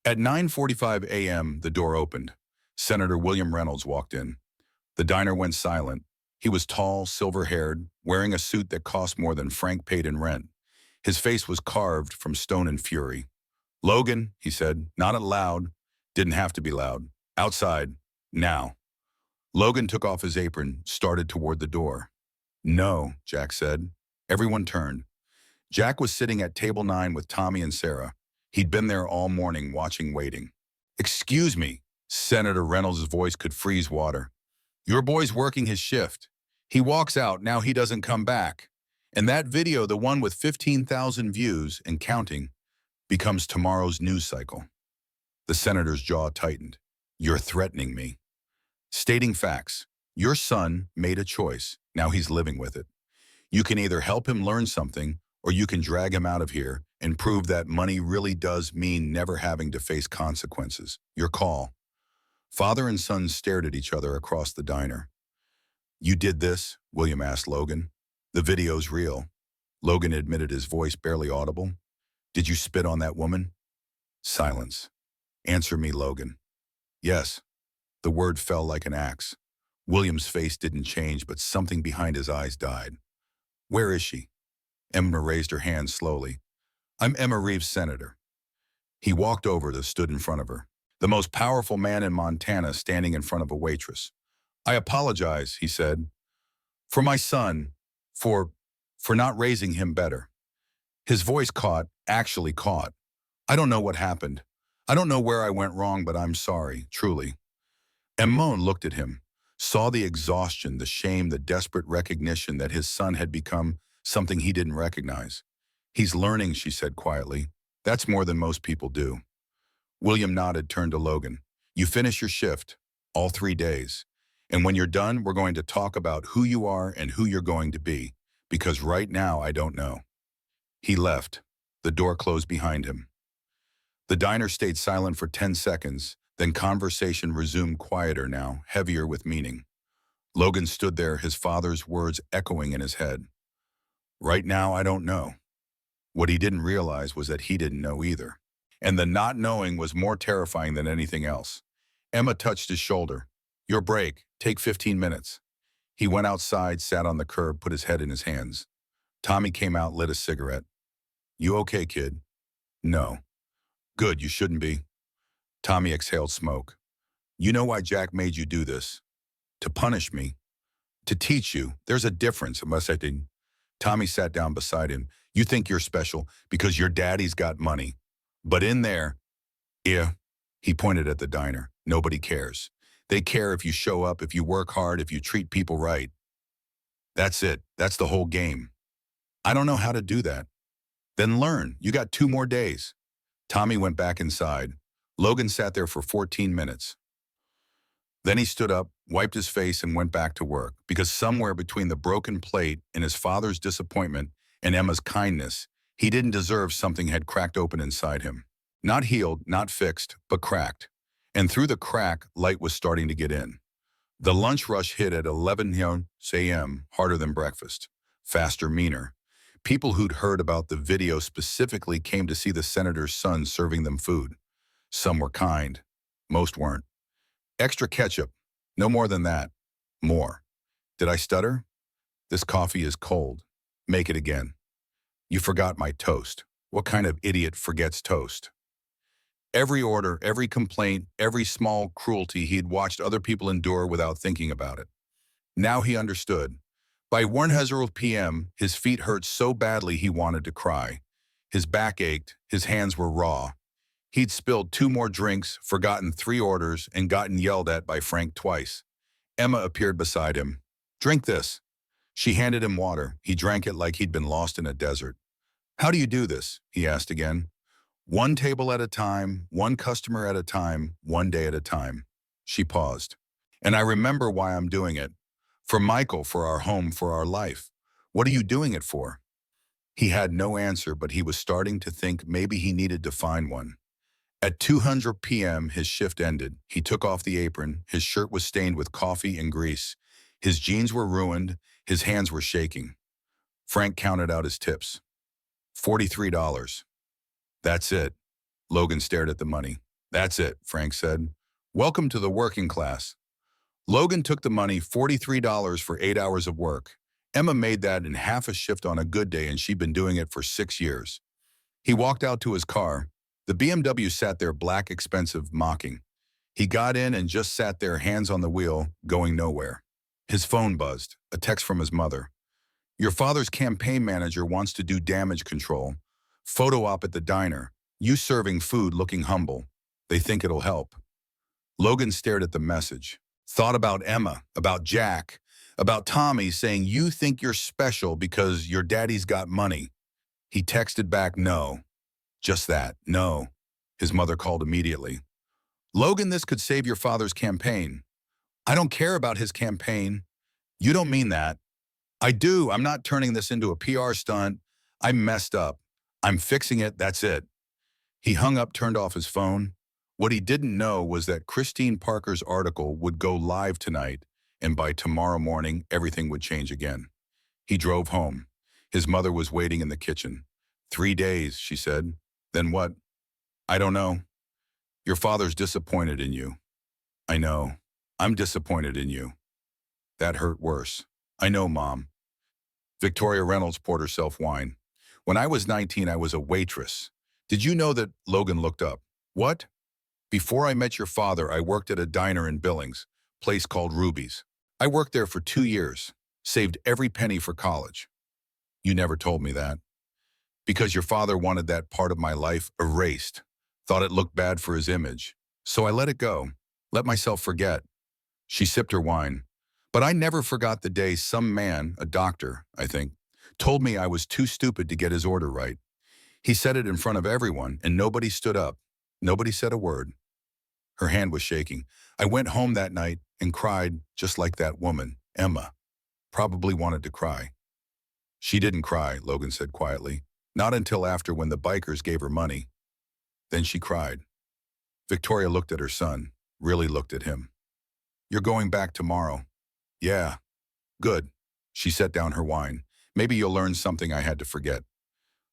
At 9:45 a.m., the door opened. Senator William Reynolds walked in. The diner went silent. He was tall, silver-haired, wearing a suit that cost more than Frank paid in rent. His face was carved from stone and fury. "Logan," he said, not loud, didn't have to be loud. "Outside, now." Logan took off his apron, started toward the door. "No," Jack said. Everyone turned. Jack was sitting at table 9 with Tommy and Sarah. He'd been there all morning watching, waiting. "Excuse me," Senator Reynolds' voice could freeze water. "Your boy's working his shift. He walks out, now he doesn't come back. And that video, the one with 15,000 views and counting, becomes tomorrow's news cycle." The senator's jaw tightened. "You're threatening me." "Stating facts. Your son made a choice. Now he's living with it. You can either help him learn something, or you can drag him out of here and prove that money really does mean never having to face consequences. Your call." Father and son stared at each other across the diner. "You did this?" William asked Logan. "The video's real." Logan admitted, his voice barely audible. "Did you spit on that woman?" Silence. "Answer me, Logan." "Yes." The word fell like an axe. William's face didn't change, but something behind his eyes died. "Where is she?" Emma raised her hand slowly. "I'm Emma Reeves' senator." He walked over to stood in front of her. The most powerful man in Montana standing in front of a waitress. "I apologize," he said, "for my son, for not raising him better." His voice actually caught. "I don't know what happened. I don't know where I went wrong, but I'm sorry, truly." Emma looked at him, saw the exhaustion, the shame, the desperate recognition that his son had become something he didn't recognize. "He's learning," she said quietly. "That's more than most people do." William nodded, turned to Logan. "You finish your shift, all 3 days. And when you're done, we're going to talk about who you are and who you're going to be, because right now I don't know." He left. The door closed behind him. The diner stayed silent for 10 seconds, then conversation resumed, quieter now, heavier with meaning. Logan stood there, his father's words echoing in his head. Right now, I don't know. What he didn't realize was that he didn't know either. And the not knowing was more terrifying than anything else. Emma touched his shoulder. "Your break. Take 15 minutes. He went outside, sat on the curb, put his head in his hands. Tommy came out, lit a cigarette. "You okay, kid?" "No." "Good, you shouldn't be." Tommy exhaled smoke. "You know why Jack made you do this? To punish me. To teach you. There's a difference, unless I didn't." Tommy sat down beside him. "You think you're special because your daddy's got money. But in there, yeah," he pointed at the diner, "nobody cares. They care if you show up, if you work hard, if you treat people right. That's it. That's the whole game. I don't know how to do that." "Then learn. You got 2 more days." Tommy went back inside. Logan sat there for 14 minutes. Then he stood up, wiped his face, and went back to work, because somewhere between the broken plate and his father's disappointment and Emma's kindness, he didn't deserve something had cracked open inside him. Not healed, not fixed, but cracked. And through the crack, light was starting to get in. The lunch rush hit at 11 a.m., harder than breakfast, faster, meaner. People who'd heard about the video specifically came to see the senator's son serving them food. Some were kind. Most weren't. "Extra ketchup. No more than that. More. Did I stutter? This coffee is cold. Make it again. You forgot my toast. What kind of idiot forgets toast?" Every order, every complaint, every small cruelty he'd watched other people endure without thinking about it. Now he understood. By 1:00 p.m., his feet hurt so badly he wanted to cry. His back ached, his hands were raw. He'd spilled 2 more drinks, forgotten 3 orders, and gotten yelled at by Frank twice. Emma appeared beside him. "Drink this." She handed him water. He drank it like he'd been lost in a desert. "How do you do this?" he asked again. "1 table at a time, 1 customer at a time, 1 day at a time." She paused. "And I remember why I'm doing it. For Michael, for our home, for our life. What are you doing it for?" He had no answer, but he was starting to think maybe he needed to find one. At 2:00 p.m., his shift ended. He took off the apron. His shirt was stained with coffee and grease. His jeans were ruined. His hands were shaking. Frank counted out his tips. $43. "That's it." Logan stared at the money. "That's it," Frank said. "Welcome to the working class." Logan took the money, $43 for 8 hours of work. Emma made that in half a shift on a good day, and she'd been doing it for 6 years. He walked out to his car. The BMW sat there black, expensive, mocking. He got in and just sat there, hands on the wheel, going nowhere. His phone buzzed, a text from his mother. Your father's campaign manager wants to do damage control. Photo op at the diner. You serving food looking humble. They think it'll help. Logan stared at the message. Thought about Emma, about Jack, about Tommy saying you think you're special because your daddy's got money. He texted back, no. Just that, no. His mother called immediately. Logan, this could save your father's campaign. I don't care about his campaign. You don't mean that. I do. I'm not turning this into a PR stunt. I messed up. I'm fixing it. That's it. He hung up, turned off his phone. What he didn't know was that Christine Parker's article would go live tonight, and by tomorrow morning, everything would change again. He drove home. His mother was waiting in the kitchen. 3 days, she said. Then what? I don't know. Your father's disappointed in you. I know. I'm disappointed in you. That hurt worse. I know, Mom. Victoria Reynolds poured herself wine. When I was 19, I was a waitress. Did you know that? Logan looked up. What? Before I met your father, I worked at a diner in Billings, place called Ruby's. I worked there for 2 years, saved every penny for college. You never told me that. Because your father wanted that part of my life erased, thought it looked bad for his image. So I let it go, let myself forget. She sipped her wine. But I never forgot the day some man, a doctor, I think, told me I was too stupid to get his order right. He said it in front of everyone, and nobody stood up. Nobody said a word. Her hand was shaking. I went home that night and cried just like that woman, Emma. Probably wanted to cry. She didn't cry, Logan said quietly. Not until after, when the bikers gave her money. Then she cried. Victoria looked at her son, really looked at him. You're going back tomorrow. Yeah. Good. She set down her wine. Maybe you'll learn something I had to forget.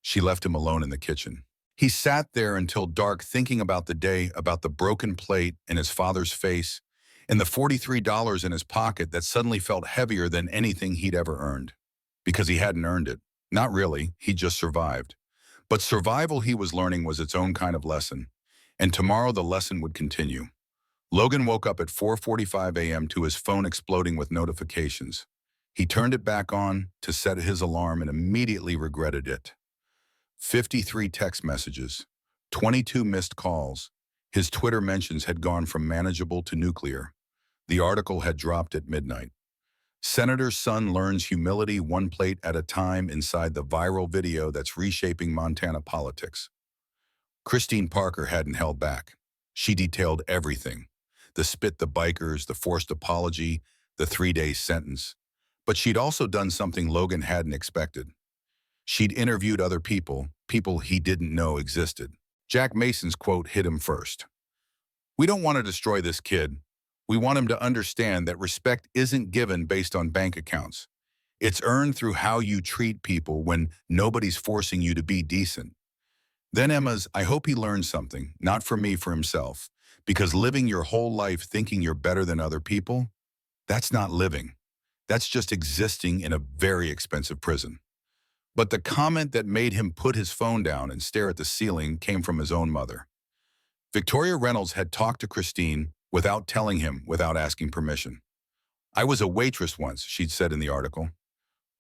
She left him alone in the kitchen. He sat there until dark, thinking about the day, about the broken plate and his father's face, and the $43 in his pocket that suddenly felt heavier than anything he'd ever earned. Because he hadn't earned it. Not really, he just survived. But survival, he was learning, was its own kind of lesson. And tomorrow the lesson would continue. Logan woke up at 4:45 a.m. to his phone exploding with notifications. He turned it back on to set his alarm and immediately regretted it. 53 text messages, 22 missed calls. His Twitter mentions had gone from manageable to nuclear. The article had dropped at midnight. Senator's son learns humility one plate at a time inside the viral video that's reshaping Montana politics. Christine Parker hadn't held back. She detailed everything. The spit the bikers, the forced apology, the 3-day sentence. But she'd also done something Logan hadn't expected. She'd interviewed other people, people he didn't know existed. Jack Mason's quote hit him first. We don't want to destroy this kid. We want him to understand that respect isn't given based on bank accounts. It's earned through how you treat people when nobody's forcing you to be decent. Then Emma's, I hope he learns something, not for me, for himself. Because living your whole life thinking you're better than other people, that's not living. That's just existing in a very expensive prison. But the comment that made him put his phone down and stare at the ceiling came from his own mother. Victoria Reynolds had talked to Christine without telling him, without asking permission. I was a waitress once, she'd said in the article.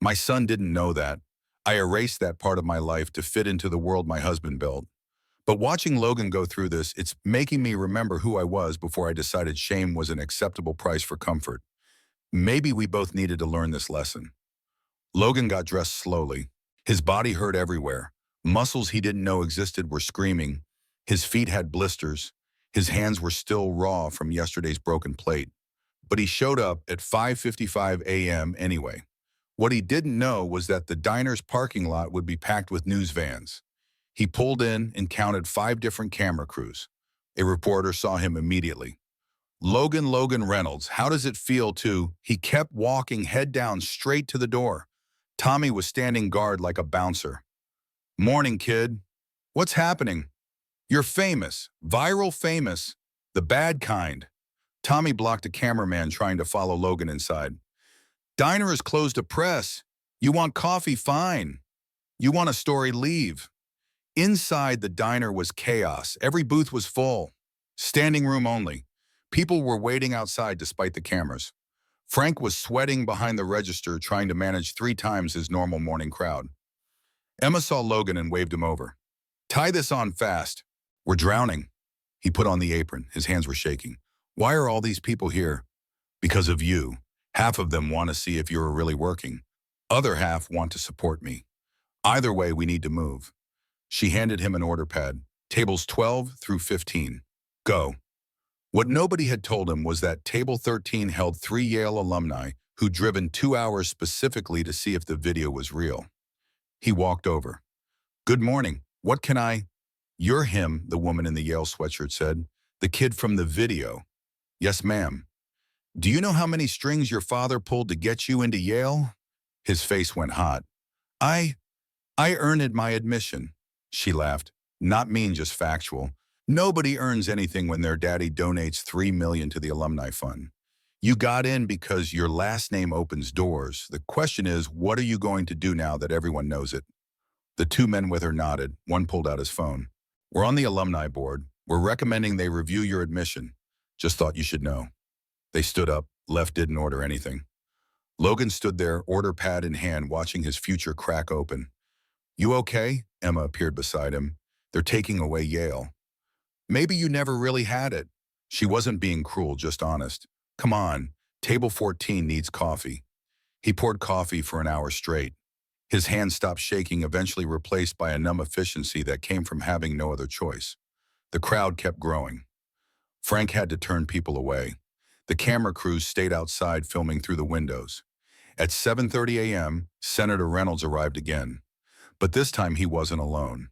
My son didn't know that. I erased that part of my life to fit into the world my husband built. But watching Logan go through this, it's making me remember who I was before I decided shame was an acceptable price for comfort. Maybe we both needed to learn this lesson. Logan got dressed slowly. His body hurt everywhere. Muscles he didn't know existed were screaming. His feet had blisters. His hands were still raw from yesterday's broken plate. But he showed up at 5:55 a.m. anyway. What he didn't know was that the diner's parking lot would be packed with news vans. He pulled in and counted 5 different camera crews. A reporter saw him immediately. Logan Reynolds, how does it feel to... He kept walking head down straight to the door. Tommy was standing guard like a bouncer. Morning, kid. What's happening? You're famous, viral famous, the bad kind. Tommy blocked a cameraman trying to follow Logan inside. Diner is closed to press. You want coffee? Fine. You want a story? Leave. Inside, the diner was chaos. Every booth was full. Standing room only. People were waiting outside despite the cameras. Frank was sweating behind the register trying to manage 3 times his normal morning crowd. Emma saw Logan and waved him over. "Tie this on fast. We're drowning." He put on the apron. His hands were shaking. "Why are all these people here?" "Because of you. Half of them want to see if you're really working. Other half want to support me. Either way, we need to move." She handed him an order pad. "Tables 12 through 15. Go." What nobody had told him was that Table 13 held 3 Yale alumni who'd driven 2 hours specifically to see if the video was real. He walked over. "Good morning. What can I—" "You're him," the woman in the Yale sweatshirt said. "The kid from the video." "Yes, ma'am." "Do you know how many strings your father pulled to get you into Yale?" His face went hot. I earned my admission." She laughed. "Not mean, just factual. Nobody earns anything when their daddy donates $3 million to the alumni fund. You got in because your last name opens doors. The question is, what are you going to do now that everyone knows it?" The 2 men with her nodded. One pulled out his phone. "We're on the alumni board. We're recommending they review your admission. Just thought you should know." They stood up. Left didn't order anything. Logan stood there, order pad in hand, watching his future crack open. "You okay?" Emma appeared beside him. "They're taking away Yale." "Maybe you never really had it." She wasn't being cruel, just honest. "Come on, table 14 needs coffee." He poured coffee for an hour straight. His hand stopped shaking, eventually replaced by a numb efficiency that came from having no other choice. The crowd kept growing. Frank had to turn people away. The camera crews stayed outside filming through the windows. At 7:30 a.m., Senator Reynolds arrived again. But this time he wasn't alone.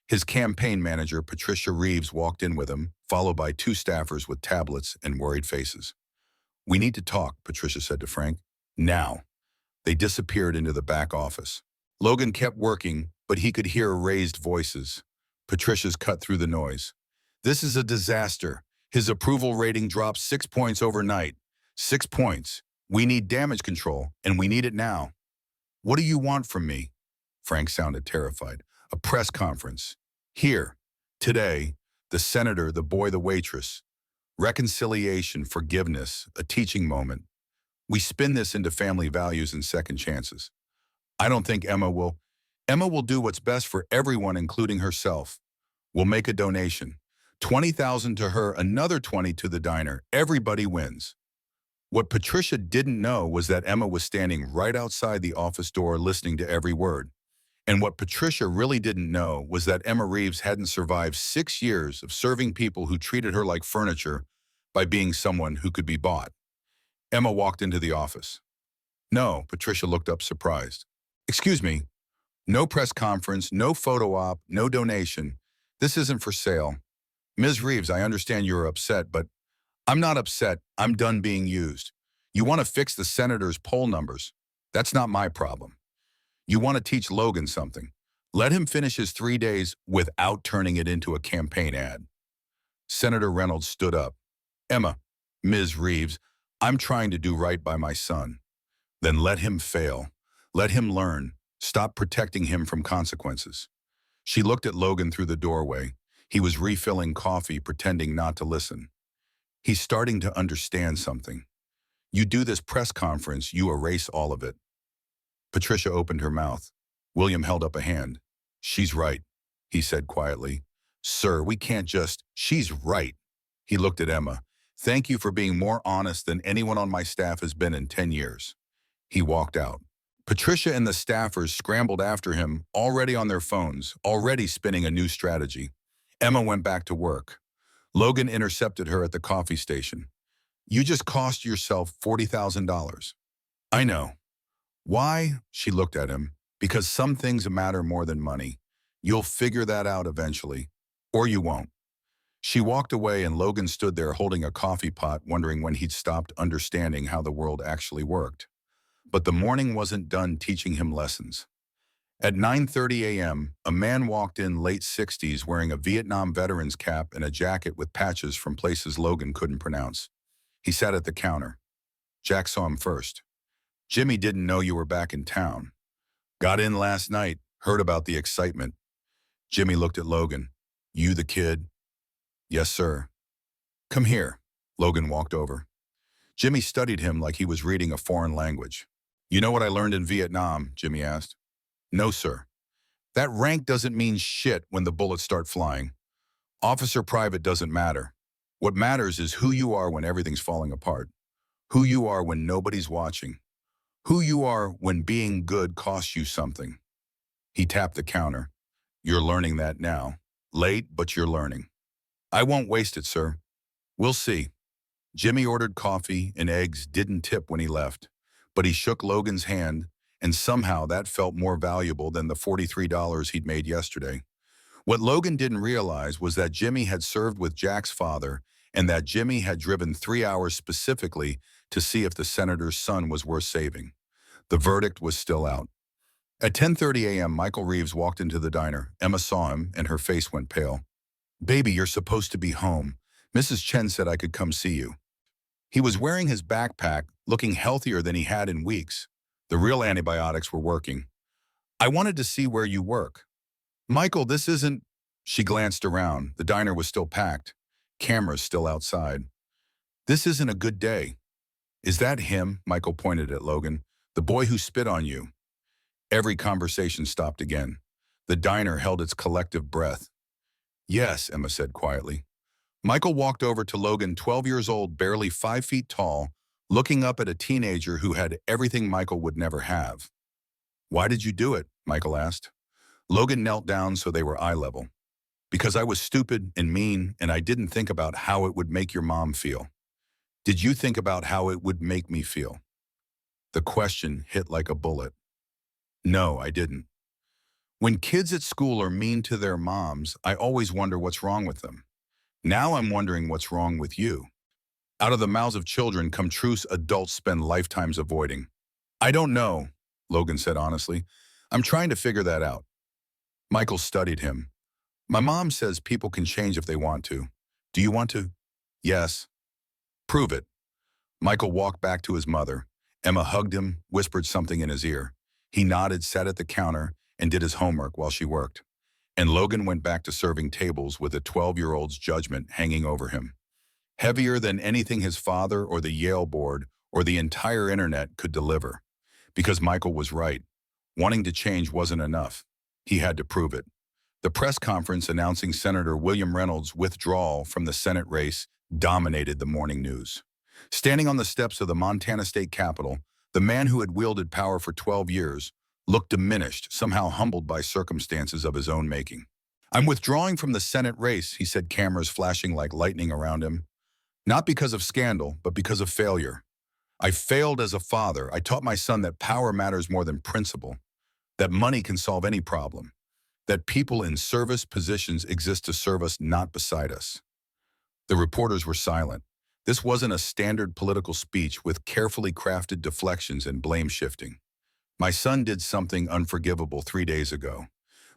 His campaign manager, Patricia Reeves, walked in with him, followed by 2 staffers with tablets and worried faces. "We need to talk," Patricia said to Frank. "Now." They disappeared into the back office. Logan kept working, but he could hear raised voices. Patricia's cut through the noise. "This is a disaster. His approval rating dropped 6 points overnight. 6 points. We need damage control, and we need it now." "What do you want from me?" Frank sounded terrified. "A press conference. Here. Today. The senator, the boy, the waitress. Reconciliation, forgiveness, a teaching moment. We spin this into family values and second chances. I don't think Emma will. Emma will do what's best for everyone, including herself. We'll make a donation. 20,000 to her, another 20 to the diner. Everybody wins." What Patricia didn't know was that Emma was standing right outside the office door listening to every word. And what Patricia really didn't know was that Emma Reeves hadn't survived 6 years of serving people who treated her like furniture by being someone who could be bought. Emma walked into the office. "No," Patricia looked up surprised. "Excuse me. No press conference, no photo op, no donation. This isn't for sale. Ms. Reeves, I understand you're upset, but I'm not upset. I'm done being used. You want to fix the senator's poll numbers. That's not my problem. You want to teach Logan something. Let him finish his 3 days without turning it into a campaign ad." Senator Reynolds stood up. "Emma, Ms. Reeves, I'm trying to do right by my son." "Then let him fail. Let him learn. Stop protecting him from consequences." She looked at Logan through the doorway. He was refilling coffee, pretending not to listen. "He's starting to understand something. You do this press conference, you erase all of it." Patricia opened her mouth. William held up a hand. "She's right," he said quietly. "Sir, we can't just—" "She's right." He looked at Emma. "Thank you for being more honest than anyone on my staff has been in 10 years. He walked out. Patricia and the staffers scrambled after him, already on their phones, already spinning a new strategy. Emma went back to work. Logan intercepted her at the coffee station. "You just cost yourself $40,000. "I know." "Why?" She looked at him. "Because some things matter more than money. You'll figure that out eventually. Or you won't." She walked away and Logan stood there holding a coffee pot, wondering when he'd stopped understanding how the world actually worked. But the morning wasn't done teaching him lessons. At 9:30 a.m., a man walked in, late 60s, wearing a Vietnam veteran's cap and a jacket with patches from places Logan couldn't pronounce. He sat at the counter. Jack saw him first. "Jimmy didn't know you were back in town. Got in last night, heard about the excitement." Jimmy looked at Logan. You the kid? Yes, sir. Come here. Logan walked over. Jimmy studied him like he was reading a foreign language. You know what I learned in Vietnam? Jimmy asked. No, sir. That rank doesn't mean shit when the bullets start flying. Officer private doesn't matter. What matters is who you are when everything's falling apart. Who you are when nobody's watching. Who you are when being good costs you something. He tapped the counter. You're learning that now. Late, but you're learning. I won't waste it, sir. We'll see. Jimmy ordered coffee and eggs, didn't tip when he left, but he shook Logan's hand, and somehow that felt more valuable than the $43 he'd made yesterday. What Logan didn't realize was that Jimmy had served with Jack's father and that Jimmy had driven 3 hours specifically to see if the senator's son was worth saving. The verdict was still out. At 10:30 a.m., Michael Reeves walked into the diner. Emma saw him, and her face went pale. Baby, you're supposed to be home. Mrs. Chen said I could come see you. He was wearing his backpack, looking healthier than he had in weeks. The real antibiotics were working. I wanted to see where you work. Michael, this isn't... She glanced around. The diner was still packed. Cameras still outside. This isn't a good day. Is that him? Michael pointed at Logan. The boy who spit on you. Every conversation stopped again. The diner held its collective breath. Yes, Emma said quietly. Michael walked over to Logan, 12 years old, barely 5 feet tall, looking up at a teenager who had everything Michael would never have. Why did you do it? Michael asked. Logan knelt down so they were eye level. Because I was stupid and mean, and I didn't think about how it would make your mom feel. Did you think about how it would make me feel? The question hit like a bullet. No, I didn't. When kids at school are mean to their moms, I always wonder what's wrong with them. Now I'm wondering what's wrong with you. Out of the mouths of children come truths adults spend lifetimes avoiding. I don't know, Logan said honestly. I'm trying to figure that out. Michael studied him. My mom says people can change if they want to. Do you want to? Yes. Prove it. Michael walked back to his mother. Emma hugged him, whispered something in his ear. He nodded, sat at the counter, and did his homework while she worked. And Logan went back to serving tables with a 12-year-old's judgment hanging over him. Heavier than anything his father or the Yale board or the entire internet could deliver. Because Michael was right. Wanting to change wasn't enough. He had to prove it. The press conference announcing Senator William Reynolds' withdrawal from the Senate race dominated the morning news. Standing on the steps of the Montana State Capitol, the man who had wielded power for 12 years looked diminished, somehow humbled by circumstances of his own making. I'm withdrawing from the Senate race, he said, cameras flashing like lightning around him. Not because of scandal, but because of failure. I failed as a father. I taught my son that power matters more than principle, that money can solve any problem, that people in service positions exist to serve us, not beside us. The reporters were silent. This wasn't a standard political speech with carefully crafted deflections and blame shifting. My son did something unforgivable 3 days ago,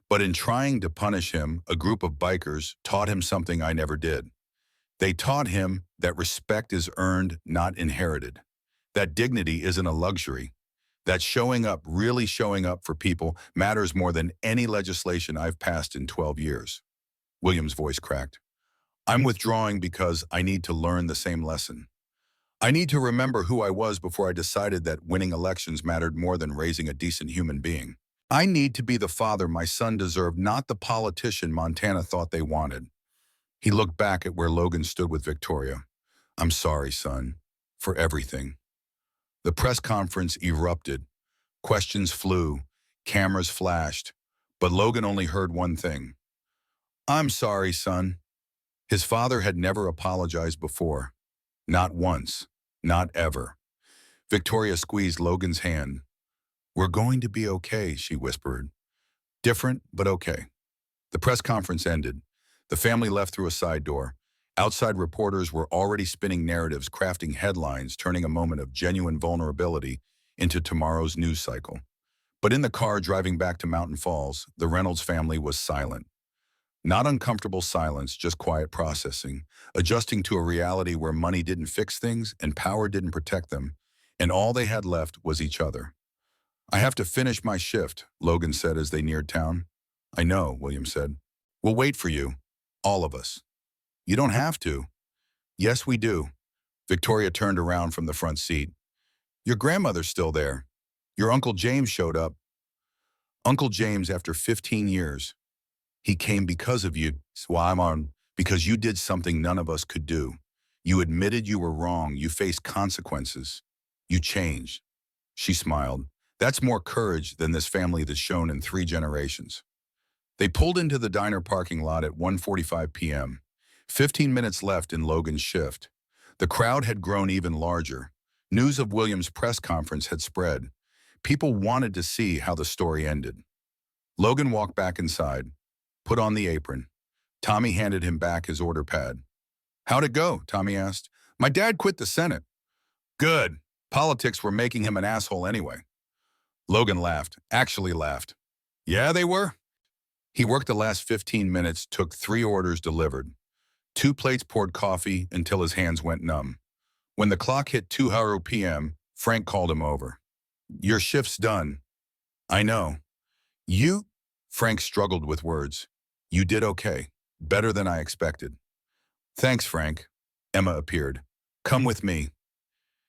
but in trying to punish him, a group of bikers taught him something I never did. They taught him that respect is earned, not inherited, that dignity isn't a luxury, that showing up, really showing up for people, matters more than any legislation I've passed in 12 years. William's voice cracked. I'm withdrawing because I need to learn the same lesson. I need to remember who I was before I decided that winning elections mattered more than raising a decent human being. I need to be the father my son deserved, not the politician Montana thought they wanted. He looked back at where Logan stood with Victoria. I'm sorry, son, for everything. The press conference erupted. Questions flew. Cameras flashed. But Logan only heard one thing. I'm sorry, son. His father had never apologized before. Not once. Not ever. Victoria squeezed Logan's hand. We're going to be okay, she whispered. Different, but okay. The press conference ended. The family left through a side door. Outside reporters were already spinning narratives, crafting headlines, turning a moment of genuine vulnerability into tomorrow's news cycle. But in the car driving back to Mountain Falls, the Reynolds family was silent. Not uncomfortable silence, just quiet processing, adjusting to a reality where money didn't fix things and power didn't protect them, and all they had left was each other. I have to finish my shift, Logan said as they neared town. I know, William said. We'll wait for you. All of us. You don't have to. Yes, we do. Victoria turned around from the front seat. Your grandmother's still there. Your Uncle James showed up. Uncle James, after 15 years. He came because of you. So I'm on because you did something none of us could do. You admitted you were wrong. You faced consequences. You changed. She smiled. That's more courage than this family that's shown in 3 generations. They pulled into the diner parking lot at 1:45 p.m. 15 minutes left in Logan's shift. The crowd had grown even larger. News of William's press conference had spread. People wanted to see how the story ended. Logan walked back inside, put on the apron. Tommy handed him back his order pad. How'd it go? Tommy asked. My dad quit the Senate. Good. Politics were making him an asshole anyway. Logan laughed, actually laughed. Yeah, they were. He worked the last 15 minutes, took 3 orders delivered. 2 plates poured coffee until his hands went numb. When the clock hit 2:00 p.m., Frank called him over. Your shift's done. I know. You? Frank struggled with words. You did okay. Better than I expected. Thanks, Frank. Emma appeared. Come with me.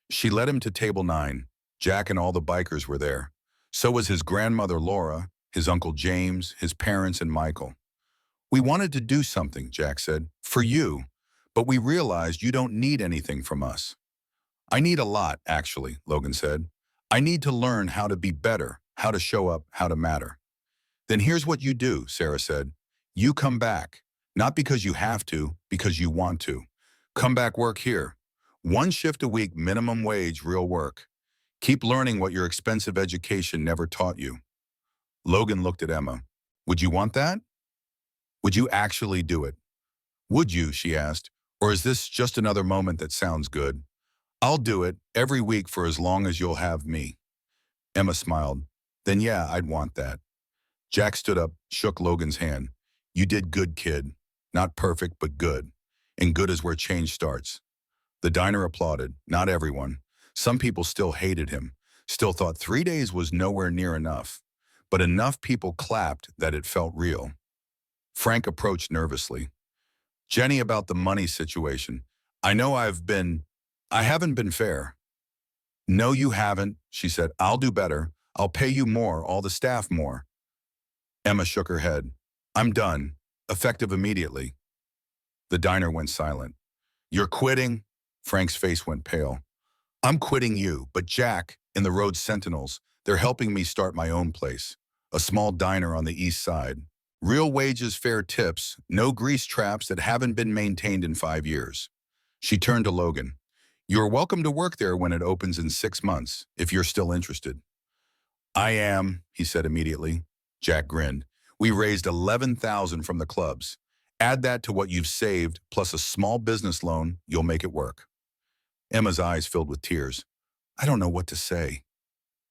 She led him to table 9. Jack and all the bikers were there. So was his grandmother Laura, his Uncle James, his parents, and Michael. We wanted to do something, Jack said, for you, but we realized you don't need anything from us. I need a lot, actually, Logan said. I need to learn how to be better, how to show up, how to matter. Then here's what you do, Sarah said. You come back, not because you have to, because you want to. Come back work here. 1 shift a week, minimum wage, real work. Keep learning what your expensive education never taught you. Logan looked at Emma. Would you want that? Would you actually do it? Would you, she asked, or is this just another moment that sounds good? I'll do it every week for as long as you'll have me. Emma smiled. Then yeah, I'd want that. Jack stood up, shook Logan's hand. You did good, kid. Not perfect, but good. And good is where change starts. The diner applauded, not everyone. Some people still hated him, still thought 3 days was nowhere near enough. But enough people clapped that it felt real. Frank approached nervously. Jenny, about the money situation. I know I haven't been fair. No, you haven't, she said. I'll do better. I'll pay you more, all the staff more. Emma shook her head. I'm done. Effective immediately. The diner went silent. You're quitting? Frank's face went pale. I'm quitting you, but Jack, in the Road Sentinels, they're helping me start my own place. A small diner on the east side. Real wages, fair tips, no grease traps that haven't been maintained in 5 years. She turned to Logan. You're welcome to work there when it opens in 6 months, if you're still interested. I am, he said immediately. Jack grinned. We raised $11,000 from the clubs. Add that to what you've saved, plus a small business loan, you'll make it work. Emma's eyes filled with tears. I don't know what to say.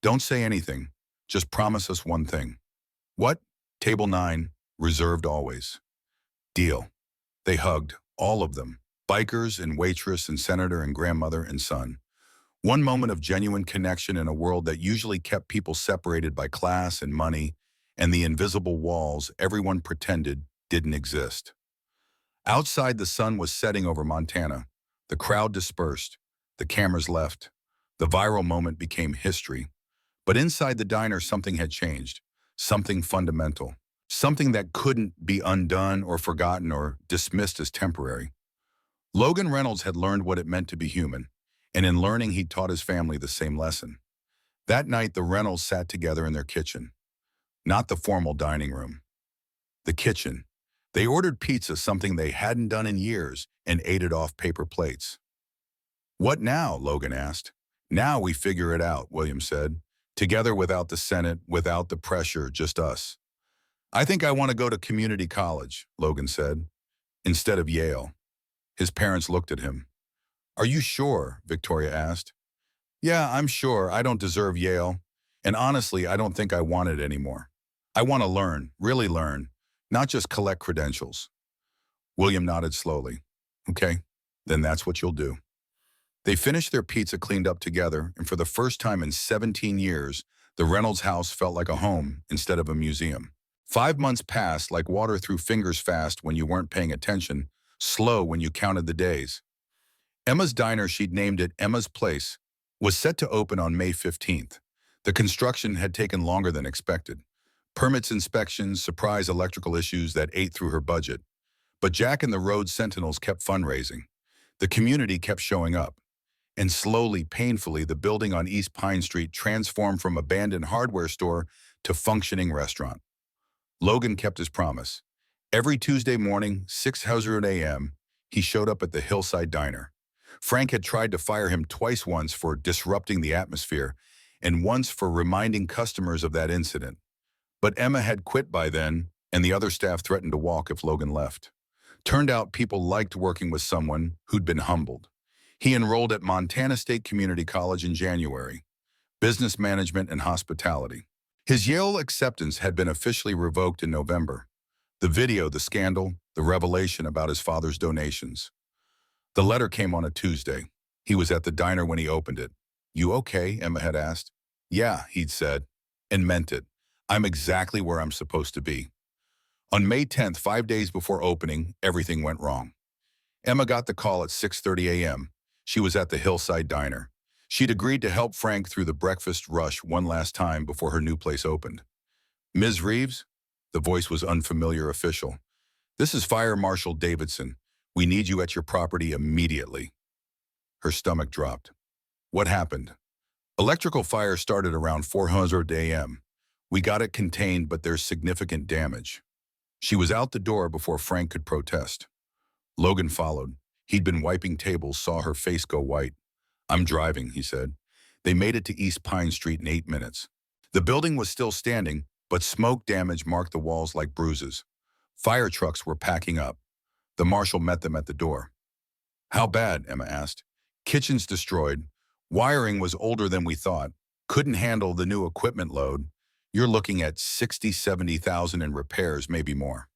Don't say anything. Just promise us one thing. What? Table 9, reserved always. Deal. They hugged, all of them, bikers and waitress and senator and grandmother and son. One moment of genuine connection in a world that usually kept people separated by class and money and the invisible walls everyone pretended didn't exist. Outside, the sun was setting over Montana. The crowd dispersed. The cameras left. The viral moment became history. But inside the diner, something had changed. Something fundamental. Something that couldn't be undone or forgotten or dismissed as temporary. Logan Reynolds had learned what it meant to be human, and in learning, he taught his family the same lesson. That night, the Reynolds sat together in their kitchen. Not the formal dining room. The kitchen. They ordered pizza, something they hadn't done in years, and ate it off paper plates. What now? Logan asked. Now we figure it out, William said. Together, without the Senate, without the pressure, just us. I think I want to go to community college, Logan said, instead of Yale. His parents looked at him. Are you sure? Victoria asked. Yeah, I'm sure. I don't deserve Yale. And honestly, I don't think I want it anymore. I want to learn, really learn, not just collect credentials. William nodded slowly. Okay, then that's what you'll do. They finished their pizza, cleaned up together, and for the first time in 17 years, the Reynolds house felt like a home instead of a museum. 5 months passed like water through fingers fast when you weren't paying attention, slow when you counted the days. Emma's diner, she'd named it Emma's Place, was set to open on May 15th. The construction had taken longer than expected. Permits, inspections, surprise electrical issues that ate through her budget. But Jack and the Road Sentinels kept fundraising. The community kept showing up. And slowly, painfully, the building on East Pine Street transformed from abandoned hardware store to functioning restaurant. Logan kept his promise. Every Tuesday morning, 6:00 a.m., he showed up at the Hillside Diner. Frank had tried to fire him twice, once for disrupting the atmosphere and once for reminding customers of that incident. But Emma had quit by then, and the other staff threatened to walk if Logan left. Turned out people liked working with someone who'd been humbled. He enrolled at Montana State Community College in January, business management and hospitality. His Yale acceptance had been officially revoked in November. The video, the scandal, the revelation about his father's donations. The letter came on a Tuesday. He was at the diner when he opened it. "You okay?" Emma had asked. "Yeah," he'd said, and meant it. "I'm exactly where I'm supposed to be." On May 10th, 5 days before opening, everything went wrong. Emma got the call at 6:30 a.m. She was at the Hillside Diner. She'd agreed to help Frank through the breakfast rush one last time before her new place opened. "Ms. Reeves?" The voice was unfamiliar, official. "This is Fire Marshal Davidson. We need you at your property immediately." Her stomach dropped. "What happened?" "Electrical fire started around 4:00 a.m. We got it contained, but there's significant damage." She was out the door before Frank could protest. Logan followed. He'd been wiping tables, saw her face go white. "I'm driving," he said. They made it to East Pine Street in 8 minutes. The building was still standing, but smoke damage marked the walls like bruises. Fire trucks were packing up. The marshal met them at the door. "How bad?" Emma asked. "Kitchen's destroyed. Wiring was older than we thought. Couldn't handle the new equipment load. You're looking at 60, 70,000 in repairs, maybe more."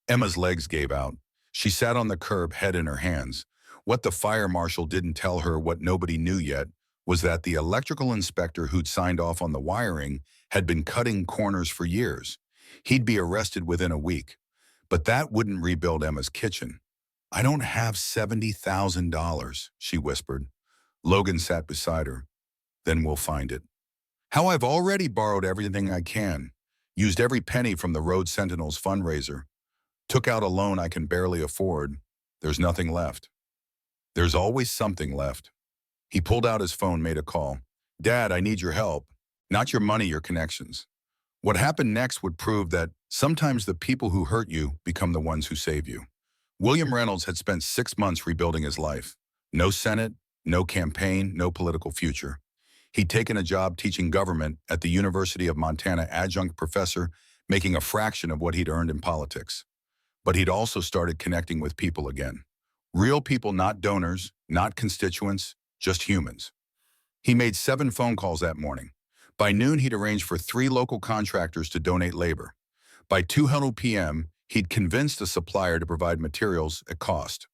Emma's legs gave out. She sat on the curb, head in her hands. What the fire marshal didn't tell her, what nobody knew yet, was that the electrical inspector who'd signed off on the wiring had been cutting corners for years. He'd be arrested within a week. But that wouldn't rebuild Emma's kitchen. "I don't have $70,000, she whispered. Logan sat beside her. "Then we'll find it." "How I've already borrowed everything I can. Used every penny from the Road Sentinels fundraiser. Took out a loan I can barely afford. There's nothing left." "There's always something left." He pulled out his phone, made a call. "Dad, I need your help. Not your money, your connections." What happened next would prove that sometimes the people who hurt you become the ones who save you. William Reynolds had spent 6 months rebuilding his life. No Senate, no campaign, no political future. He'd taken a job teaching government at the University of Montana, adjunct professor, making a fraction of what he'd earned in politics. But he'd also started connecting with people again. Real people, not donors, not constituents, just humans. He made 7 phone calls that morning. By noon, he'd arranged for 3 local contractors to donate labor. By 2:00 p.m., he'd convinced a supplier to provide materials at cost.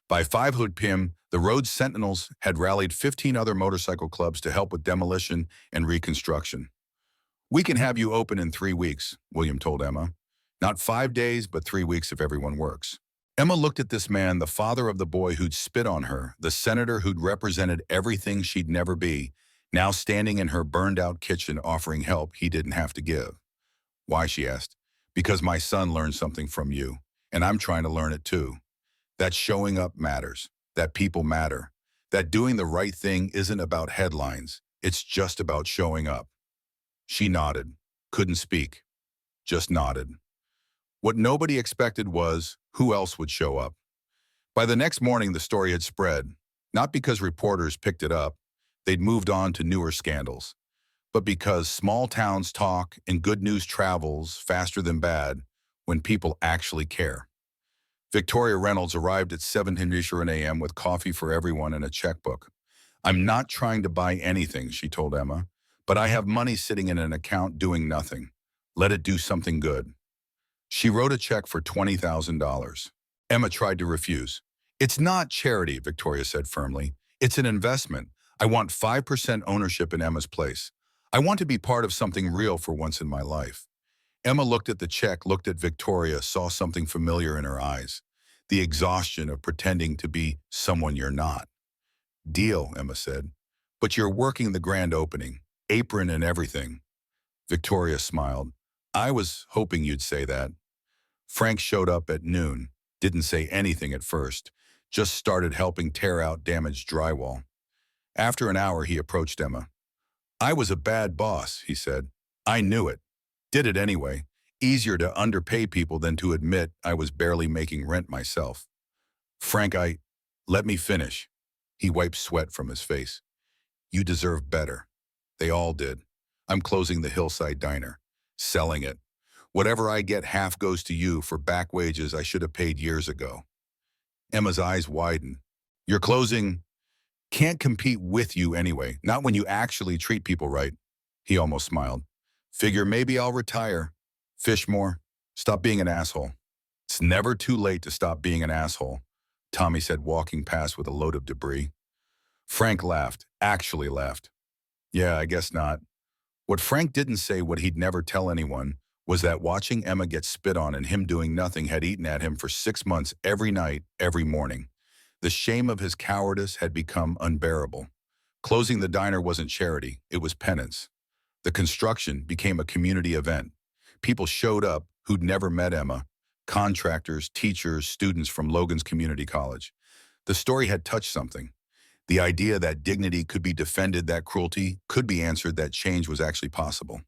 By 5:00 p.m., the Road Sentinels had rallied 15 other motorcycle clubs to help with demolition and reconstruction. "We can have you open in 3 weeks, William told Emma. "Not 5 days, but 3 weeks if everyone works." Emma looked at this man, the father of the boy who'd spit on her, the senator who'd represented everything she'd never be, now standing in her burned-out kitchen offering help he didn't have to give. "Why?" she asked. "Because my son learned something from you, and I'm trying to learn it too. That showing up matters, that people matter, that doing the right thing isn't about headlines, it's just about showing up." She nodded, couldn't speak, just nodded. What nobody expected was who else would show up. By the next morning, the story had spread, not because reporters picked it up, they'd moved on to newer scandals, but because small towns talk and good news travels faster than bad when people actually care. Victoria Reynolds arrived at 7:10 a.m. with coffee for everyone and a checkbook. "I'm not trying to buy anything," she told Emma, "but I have money sitting in an account doing nothing. Let it do something good." She wrote a check for $20,000. Emma tried to refuse. "It's not charity," Victoria said firmly. "It's an investment. I want 5% ownership in Emma's Place. I want to be part of something real for once in my life." Emma looked at the check, looked at Victoria, saw something familiar in her eyes. The exhaustion of pretending to be someone you're not. Deal, Emma said. But you're working the grand opening, apron and everything. Victoria smiled. I was hoping you'd say that. Frank showed up at noon, didn't say anything at first, just started helping tear out damaged drywall. After an hour, he approached Emma. I was a bad boss, he said. I knew it. Did it anyway. Easier to underpay people than to admit I was barely making rent myself. Frank, let me finish. He wiped sweat from his face. You deserve better. They all did. I'm closing the Hillside Diner. Selling it. Whatever I get, half goes to you for back wages I should have paid years ago. Emma's eyes widened. You're closing? Can't compete with you anyway, not when you actually treat people right. He almost smiled. Figure maybe I'll retire. Fish more. Stop being an asshole. It's never too late to stop being an asshole, Tommy said, walking past with a load of debris. Frank laughed, actually laughed. Yeah, I guess not. What Frank didn't say, what he'd never tell anyone, was that watching Emma get spit on and him doing nothing had eaten at him for 6 months every night, every morning. The shame of his cowardice had become unbearable. Closing the diner wasn't charity, it was penance. The construction became a community event. People showed up who'd never met Emma, contractors, teachers, students from Logan's Community College. The story had touched something. The idea that dignity could be defended, that cruelty could be answered, that change was actually possible.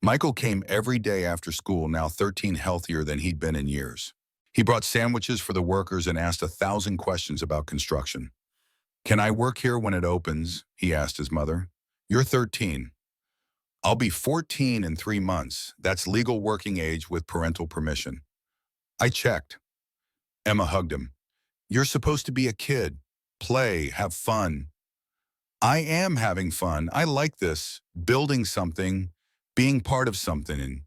Michael came every day after school, now 13, healthier than he'd been in years. He brought sandwiches for the workers and asked 1,000 questions about construction. Can I work here when it opens? He asked his mother. You're 13. I'll be 14 in 3 months. That's legal working age with parental permission. I checked. Emma hugged him. You're supposed to be a kid. Play, have fun. I am having fun. I like this. Building something, being part of something. And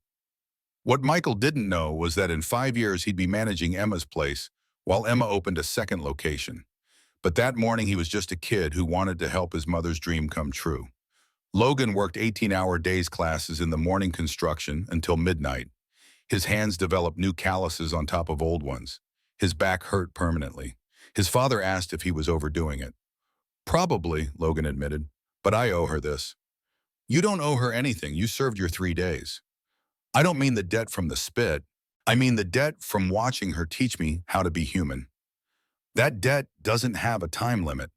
what Michael didn't know was that in 5 years he'd be managing Emma's place while Emma opened a second location. But that morning he was just a kid who wanted to help his mother's dream come true. Logan worked 18-hour days classes in the morning construction until midnight. His hands developed new calluses on top of old ones. His back hurt permanently. His father asked if he was overdoing it. Probably, Logan admitted, but I owe her this. You don't owe her anything. You served your 3 days. I don't mean the debt from the spit. I mean the debt from watching her teach me how to be human. That debt doesn't have a time limit.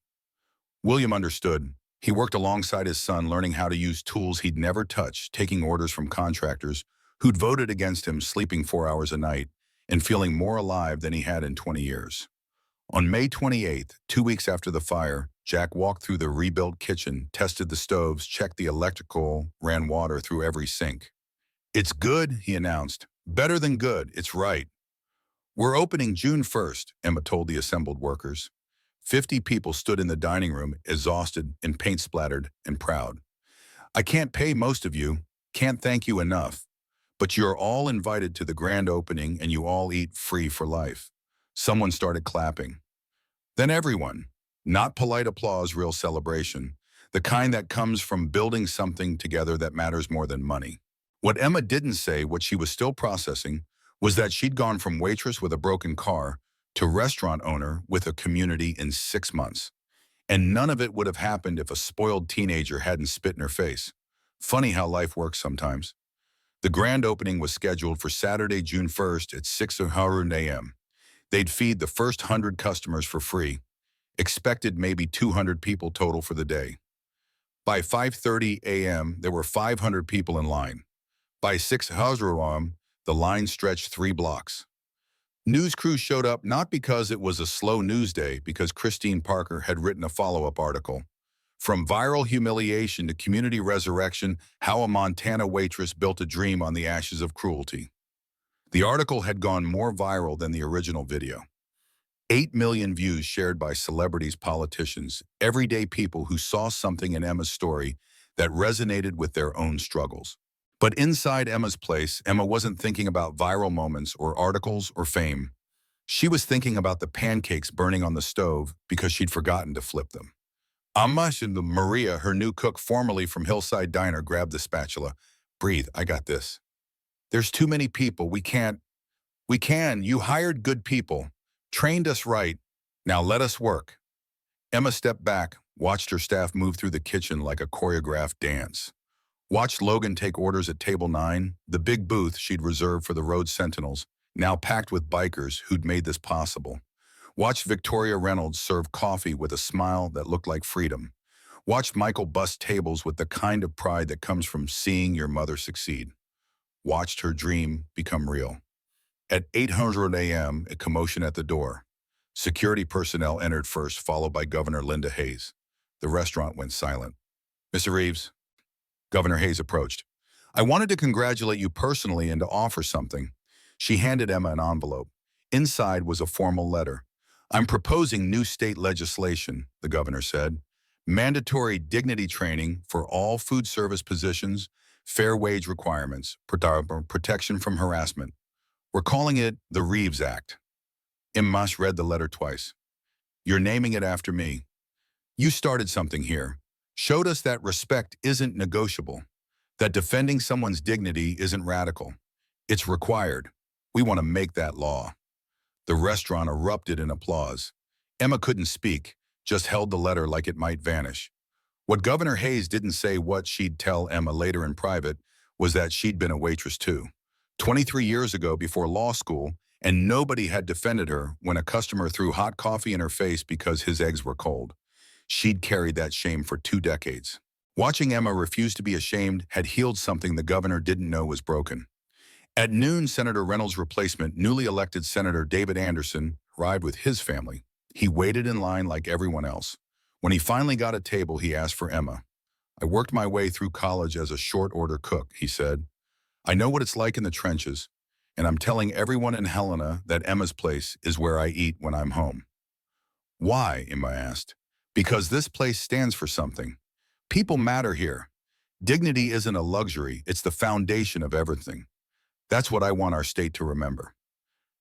William understood. He worked alongside his son, learning how to use tools he'd never touched, taking orders from contractors who'd voted against him, sleeping 4 hours a night, and feeling more alive than he had in 20 years. On May 28th, 2 weeks after the fire, Jack walked through the rebuilt kitchen, tested the stoves, checked the electrical, ran water through every sink. It's good, he announced. Better than good, it's right. We're opening June 1st, Emma told the assembled workers. 50 people stood in the dining room, exhausted and paint-splattered and proud. I can't pay most of you, can't thank you enough, but you're all invited to the grand opening and you all eat free for life. Someone started clapping. Then everyone, not polite applause, real celebration, the kind that comes from building something together that matters more than money. What Emma didn't say, what she was still processing, was that she'd gone from waitress with a broken car to restaurant owner with a community in 6 months. And none of it would have happened if a spoiled teenager hadn't spit in her face. Funny how life works sometimes. The grand opening was scheduled for Saturday, June 1st at 6 a.m. They'd feed the first 100 customers for free. Expected maybe 200 people total for the day. By 5:30 a.m., there were 500 people in line. By 6 a.m., the line stretched 3 blocks. News crews showed up not because it was a slow news day, because Christine Parker had written a follow-up article. From viral humiliation to community resurrection, how a Montana waitress built a dream on the ashes of cruelty. The article had gone more viral than the original video. 8 million views shared by celebrities, politicians, everyday people who saw something in Emma's story that resonated with their own struggles. But inside Emma's place, Emma wasn't thinking about viral moments or articles or fame. She was thinking about the pancakes burning on the stove because she'd forgotten to flip them. Maria, her new cook formerly from Hillside Diner, grabbed the spatula. Breathe, I got this. There's too many people. We can't. We can. You hired good people, trained us right. Now let us work. Emma stepped back, watched her staff move through the kitchen like a choreographed dance. Watched Logan take orders at Table 9, the big booth she'd reserved for the Road Sentinels, now packed with bikers who'd made this possible. Watched Victoria Reynolds serve coffee with a smile that looked like freedom. Watched Michael bust tables with the kind of pride that comes from seeing your mother succeed. Watched her dream become real. At 800 a.m., a commotion at the door. Security personnel entered first, followed by Governor Linda Hayes. The restaurant went silent. Mr. Reeves, Governor Hayes approached. I wanted to congratulate you personally and to offer something. She handed Emma an envelope. Inside was a formal letter. I'm proposing new state legislation, the governor said. Mandatory dignity training for all food service positions, fair wage requirements, protection from harassment. We're calling it the Reeves Act. Emma read the letter twice. You're naming it after me. You started something here. Showed us that respect isn't negotiable, that defending someone's dignity isn't radical. It's required. We want to make that law. The restaurant erupted in applause. Emma couldn't speak, just held the letter like it might vanish. What Governor Hayes didn't say what she'd tell Emma later in private was that she'd been a waitress too. 23 years ago before law school, and nobody had defended her when a customer threw hot coffee in her face because his eggs were cold. She'd carried that shame for 2 decades. Watching Emma refuse to be ashamed had healed something the governor didn't know was broken. At noon, Senator Reynolds' replacement, newly elected Senator David Anderson, arrived with his family. He waited in line like everyone else. When he finally got a table, he asked for Emma. I worked my way through college as a short-order cook, he said. I know what it's like in the trenches, and I'm telling everyone in Helena that Emma's place is where I eat when I'm home. Why, Emma asked. Because this place stands for something. People matter here. Dignity isn't a luxury, it's the foundation of everything. That's what I want our state to remember.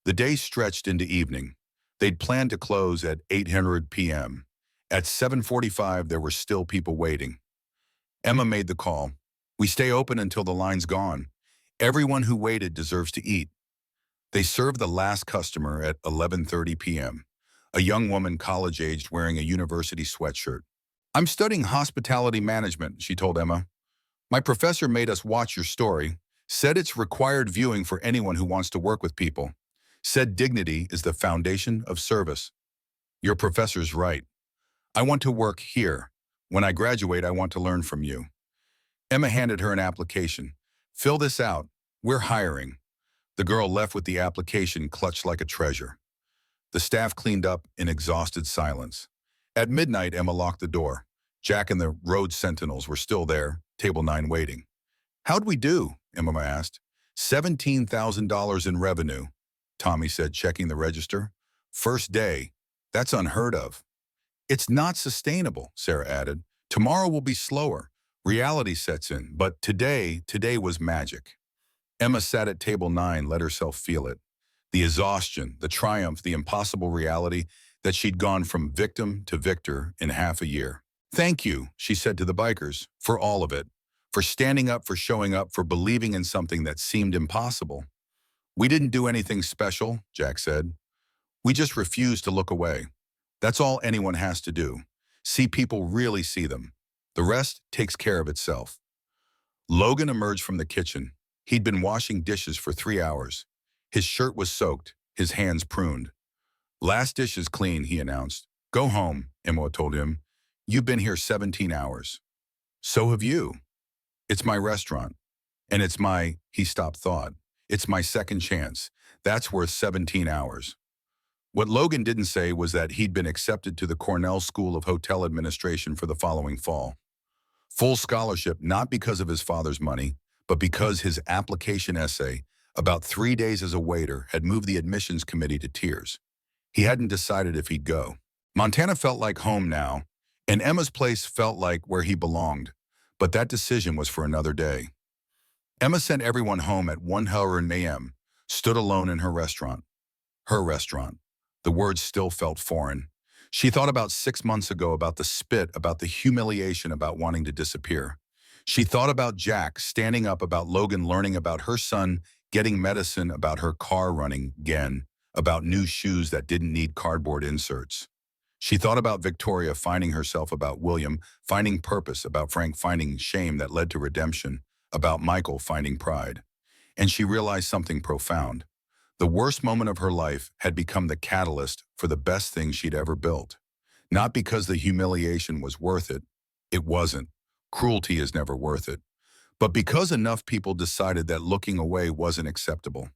The day stretched into evening. They'd planned to close at 800 p.m. At 7:45, there were still people waiting. Emma made the call. We stay open until the line's gone. Everyone who waited deserves to eat. They served the last customer at 11:30 p.m. A young woman, college-aged, wearing a university sweatshirt. I'm studying hospitality management, she told Emma. My professor made us watch your story, said it's required viewing for anyone who wants to work with people, said dignity is the foundation of service. Your professor's right. I want to work here. When I graduate, I want to learn from you. Emma handed her an application. Fill this out. We're hiring. The girl left with the application clutched like a treasure. The staff cleaned up in exhausted silence. At midnight, Emma locked the door. Jack and the Road Sentinels were still there, Table 9 waiting. How'd we do? Emma asked. $17,000 in revenue, Tommy said, checking the register. First day. That's unheard of. It's not sustainable, Sarah added. Tomorrow will be slower. Reality sets in, but today was magic. Emma sat at Table 9, let herself feel it. The exhaustion, the triumph, the impossible reality that she'd gone from victim to victor in half a year. Thank you, she said to the bikers, for all of it, for standing up, for showing up, for believing in something that seemed impossible. We didn't do anything special, Jack said. We just refused to look away. That's all anyone has to do. See people really see them. The rest takes care of itself. Logan emerged from the kitchen. He'd been washing dishes for 3 hours. His shirt was soaked, his hands pruned. Last dish is clean, he announced. Go home, Emma told him. You've been here 17 hours. So have you. It's my restaurant. And it's my, he stopped thought. It's my second chance. That's worth 17 hours. What Logan didn't say was that he'd been accepted to the Cornell School of Hotel Administration for the following fall. Full scholarship not because of his father's money, but because his application essay, about 3 days as a waiter, had moved the admissions committee to tears. He hadn't decided if he'd go. Montana felt like home now, and Emma's place felt like where he belonged, but that decision was for another day. Emma sent everyone home at 1:00 a.m., stood alone in her restaurant. Her restaurant. The words still felt foreign. She thought about 6 months ago, about the spit, about the humiliation, about wanting to disappear. She thought about Jack standing up, about Logan learning about her son getting medicine, about her car running again, about new shoes that didn't need cardboard inserts. She thought about Victoria finding herself, about William finding purpose, about Frank finding shame that led to redemption, about Michael finding pride. And she realized something profound. The worst moment of her life had become the catalyst for the best thing she'd ever built. Not because the humiliation was worth it. It wasn't. Cruelty is never worth it. But because enough people decided that looking away wasn't acceptable,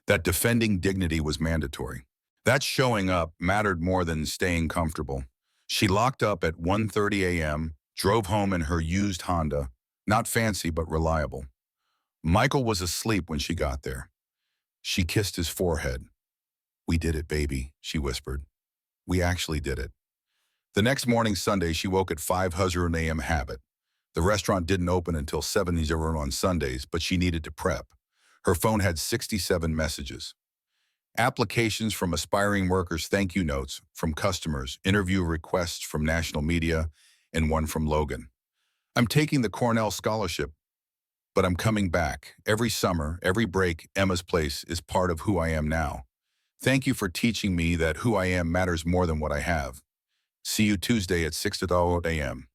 that defending dignity was mandatory, that showing up mattered more than staying comfortable. She locked up at 1:30 a.m., drove home in her used Honda, not fancy but reliable. Michael was asleep when she got there. She kissed his forehead. "We did it, baby," she whispered. "We actually did it." The next morning, Sunday, she woke at 5:00 a.m. habit. The restaurant didn't open until 7:00 on Sundays, but she needed to prep. Her phone had 67 messages. Applications from aspiring workers, thank you notes from customers, interview requests from national media, and one from Logan. "I'm taking the Cornell scholarship, but I'm coming back. Every summer, every break, Emma's Place is part of who I am now. Thank you for teaching me that who I am matters more than what I have. See you Tuesday at 6:00 a.m.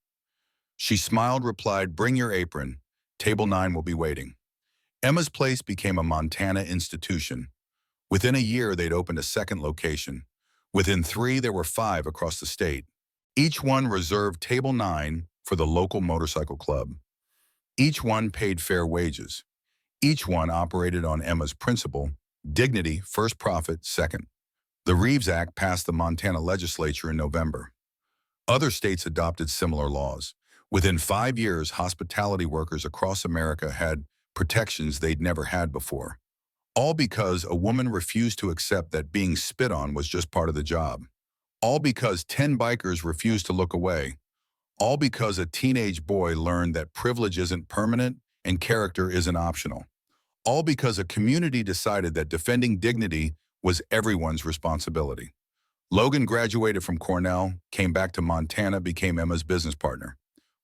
She smiled, replied, "Bring your apron. Table 9 will be waiting." Emma's Place became a Montana institution. Within a year, they'd opened a second location. Within 3, there were 5 across the state. Each one reserved Table 9 for the local motorcycle club. Each one paid fair wages. Each one operated on Emma's principle: dignity, first, profit, second. The Reeves Act passed the Montana legislature in November. Other states adopted similar laws. Within 5 years, hospitality workers across America had protections they'd never had before. All because a woman refused to accept that being spit on was just part of the job. All because 10 bikers refused to look away. All because a teenage boy learned that privilege isn't permanent and character isn't optional. All because a community decided that defending dignity was everyone's responsibility. Logan graduated from Cornell, came back to Montana, became Emma's business partner.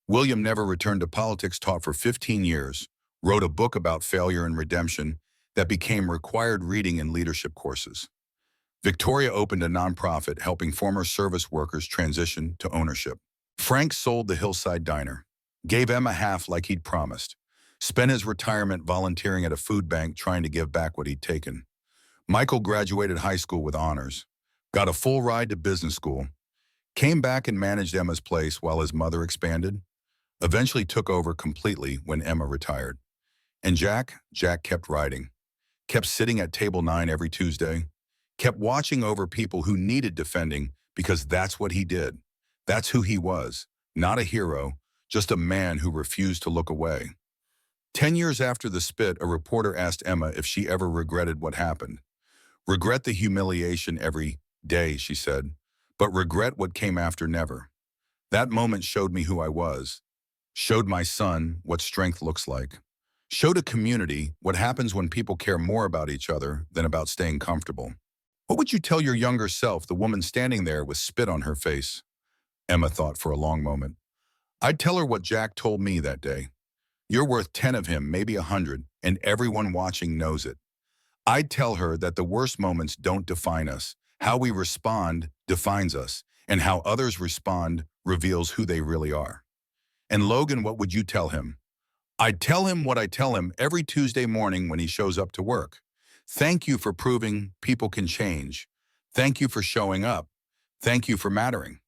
William never returned to politics, taught for 15 years, wrote a book about failure and redemption that became required reading in leadership courses. Victoria opened a nonprofit helping former service workers transition to ownership. Frank sold the Hillside Diner, gave Emma half like he'd promised, spent his retirement volunteering at a food bank trying to give back what he'd taken. Michael graduated high school with honors, got a full ride to business school, came back and managed Emma's Place while his mother expanded, eventually took over completely when Emma retired. And Jack kept riding, kept sitting at Table 9 every Tuesday, kept watching over people who needed defending because that's what he did. That's who he was, not a hero, just a man who refused to look away. 10 years after the spit, a reporter asked Emma if she ever regretted what happened. "Regret the humiliation every day," she said, "but regret what came after, never. That moment showed me who I was, showed my son what strength looks like, showed a community what happens when people care more about each other than about staying comfortable." What would you tell your younger self, the woman standing there with spit on her face? Emma thought for a long moment. "I'd tell her what Jack told me that day. You're worth 10 of him, maybe 100, and everyone watching knows it. I'd tell her that the worst moments don't define us. How we respond defines us, and how others respond reveals who they really are." And Logan, what would you tell him? "I'd tell him what I tell him every Tuesday morning when he shows up to work. Thank you for proving people can change. Thank you for showing up. Thank you for mattering."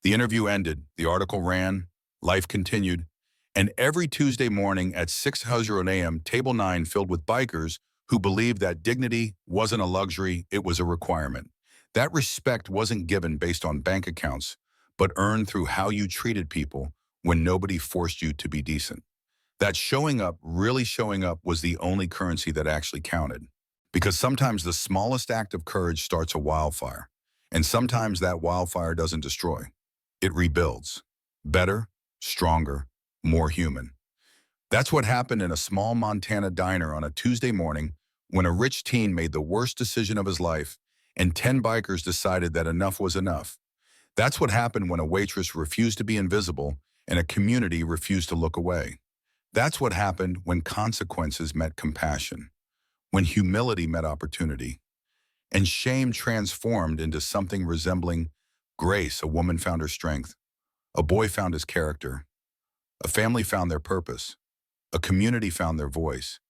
The interview ended, the article ran, life continued, and every Tuesday morning at 6:00 a.m., Table 9 filled with bikers who believed that dignity wasn't a luxury, it was a requirement. That respect wasn't given based on bank accounts, but earned through how you treated people when nobody forced you to be decent. That showing up, really showing up, was the only currency that actually counted. Because sometimes the smallest act of courage starts a wildfire, and sometimes that wildfire doesn't destroy. It rebuilds. Better, stronger, more human. That's what happened in a small Montana diner on a Tuesday morning when a rich teen made the worst decision of his life and 10 bikers decided that enough was enough. That's what happened when a waitress refused to be invisible and a community refused to look away. That's what happened when consequences met compassion. when humility met opportunity, and shame transformed into something resembling grace. A woman found her strength, a boy found his character, a family found their purpose, a community found their voice,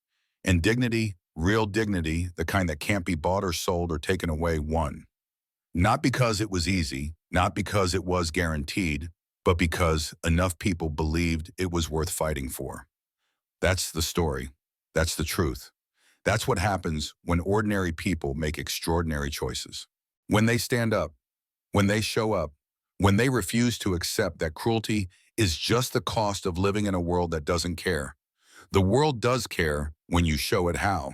and dignity, real dignity, the kind that can't be bought or sold or taken away, won. Not because it was easy, not because it was guaranteed, but because enough people believed it was worth fighting for. That's the story. That's the truth. That's what happens when ordinary people make extraordinary choices. When they stand up, when they show up, when they refuse to accept that cruelty is just the cost of living in a world that doesn't care. The world does care when you show it how.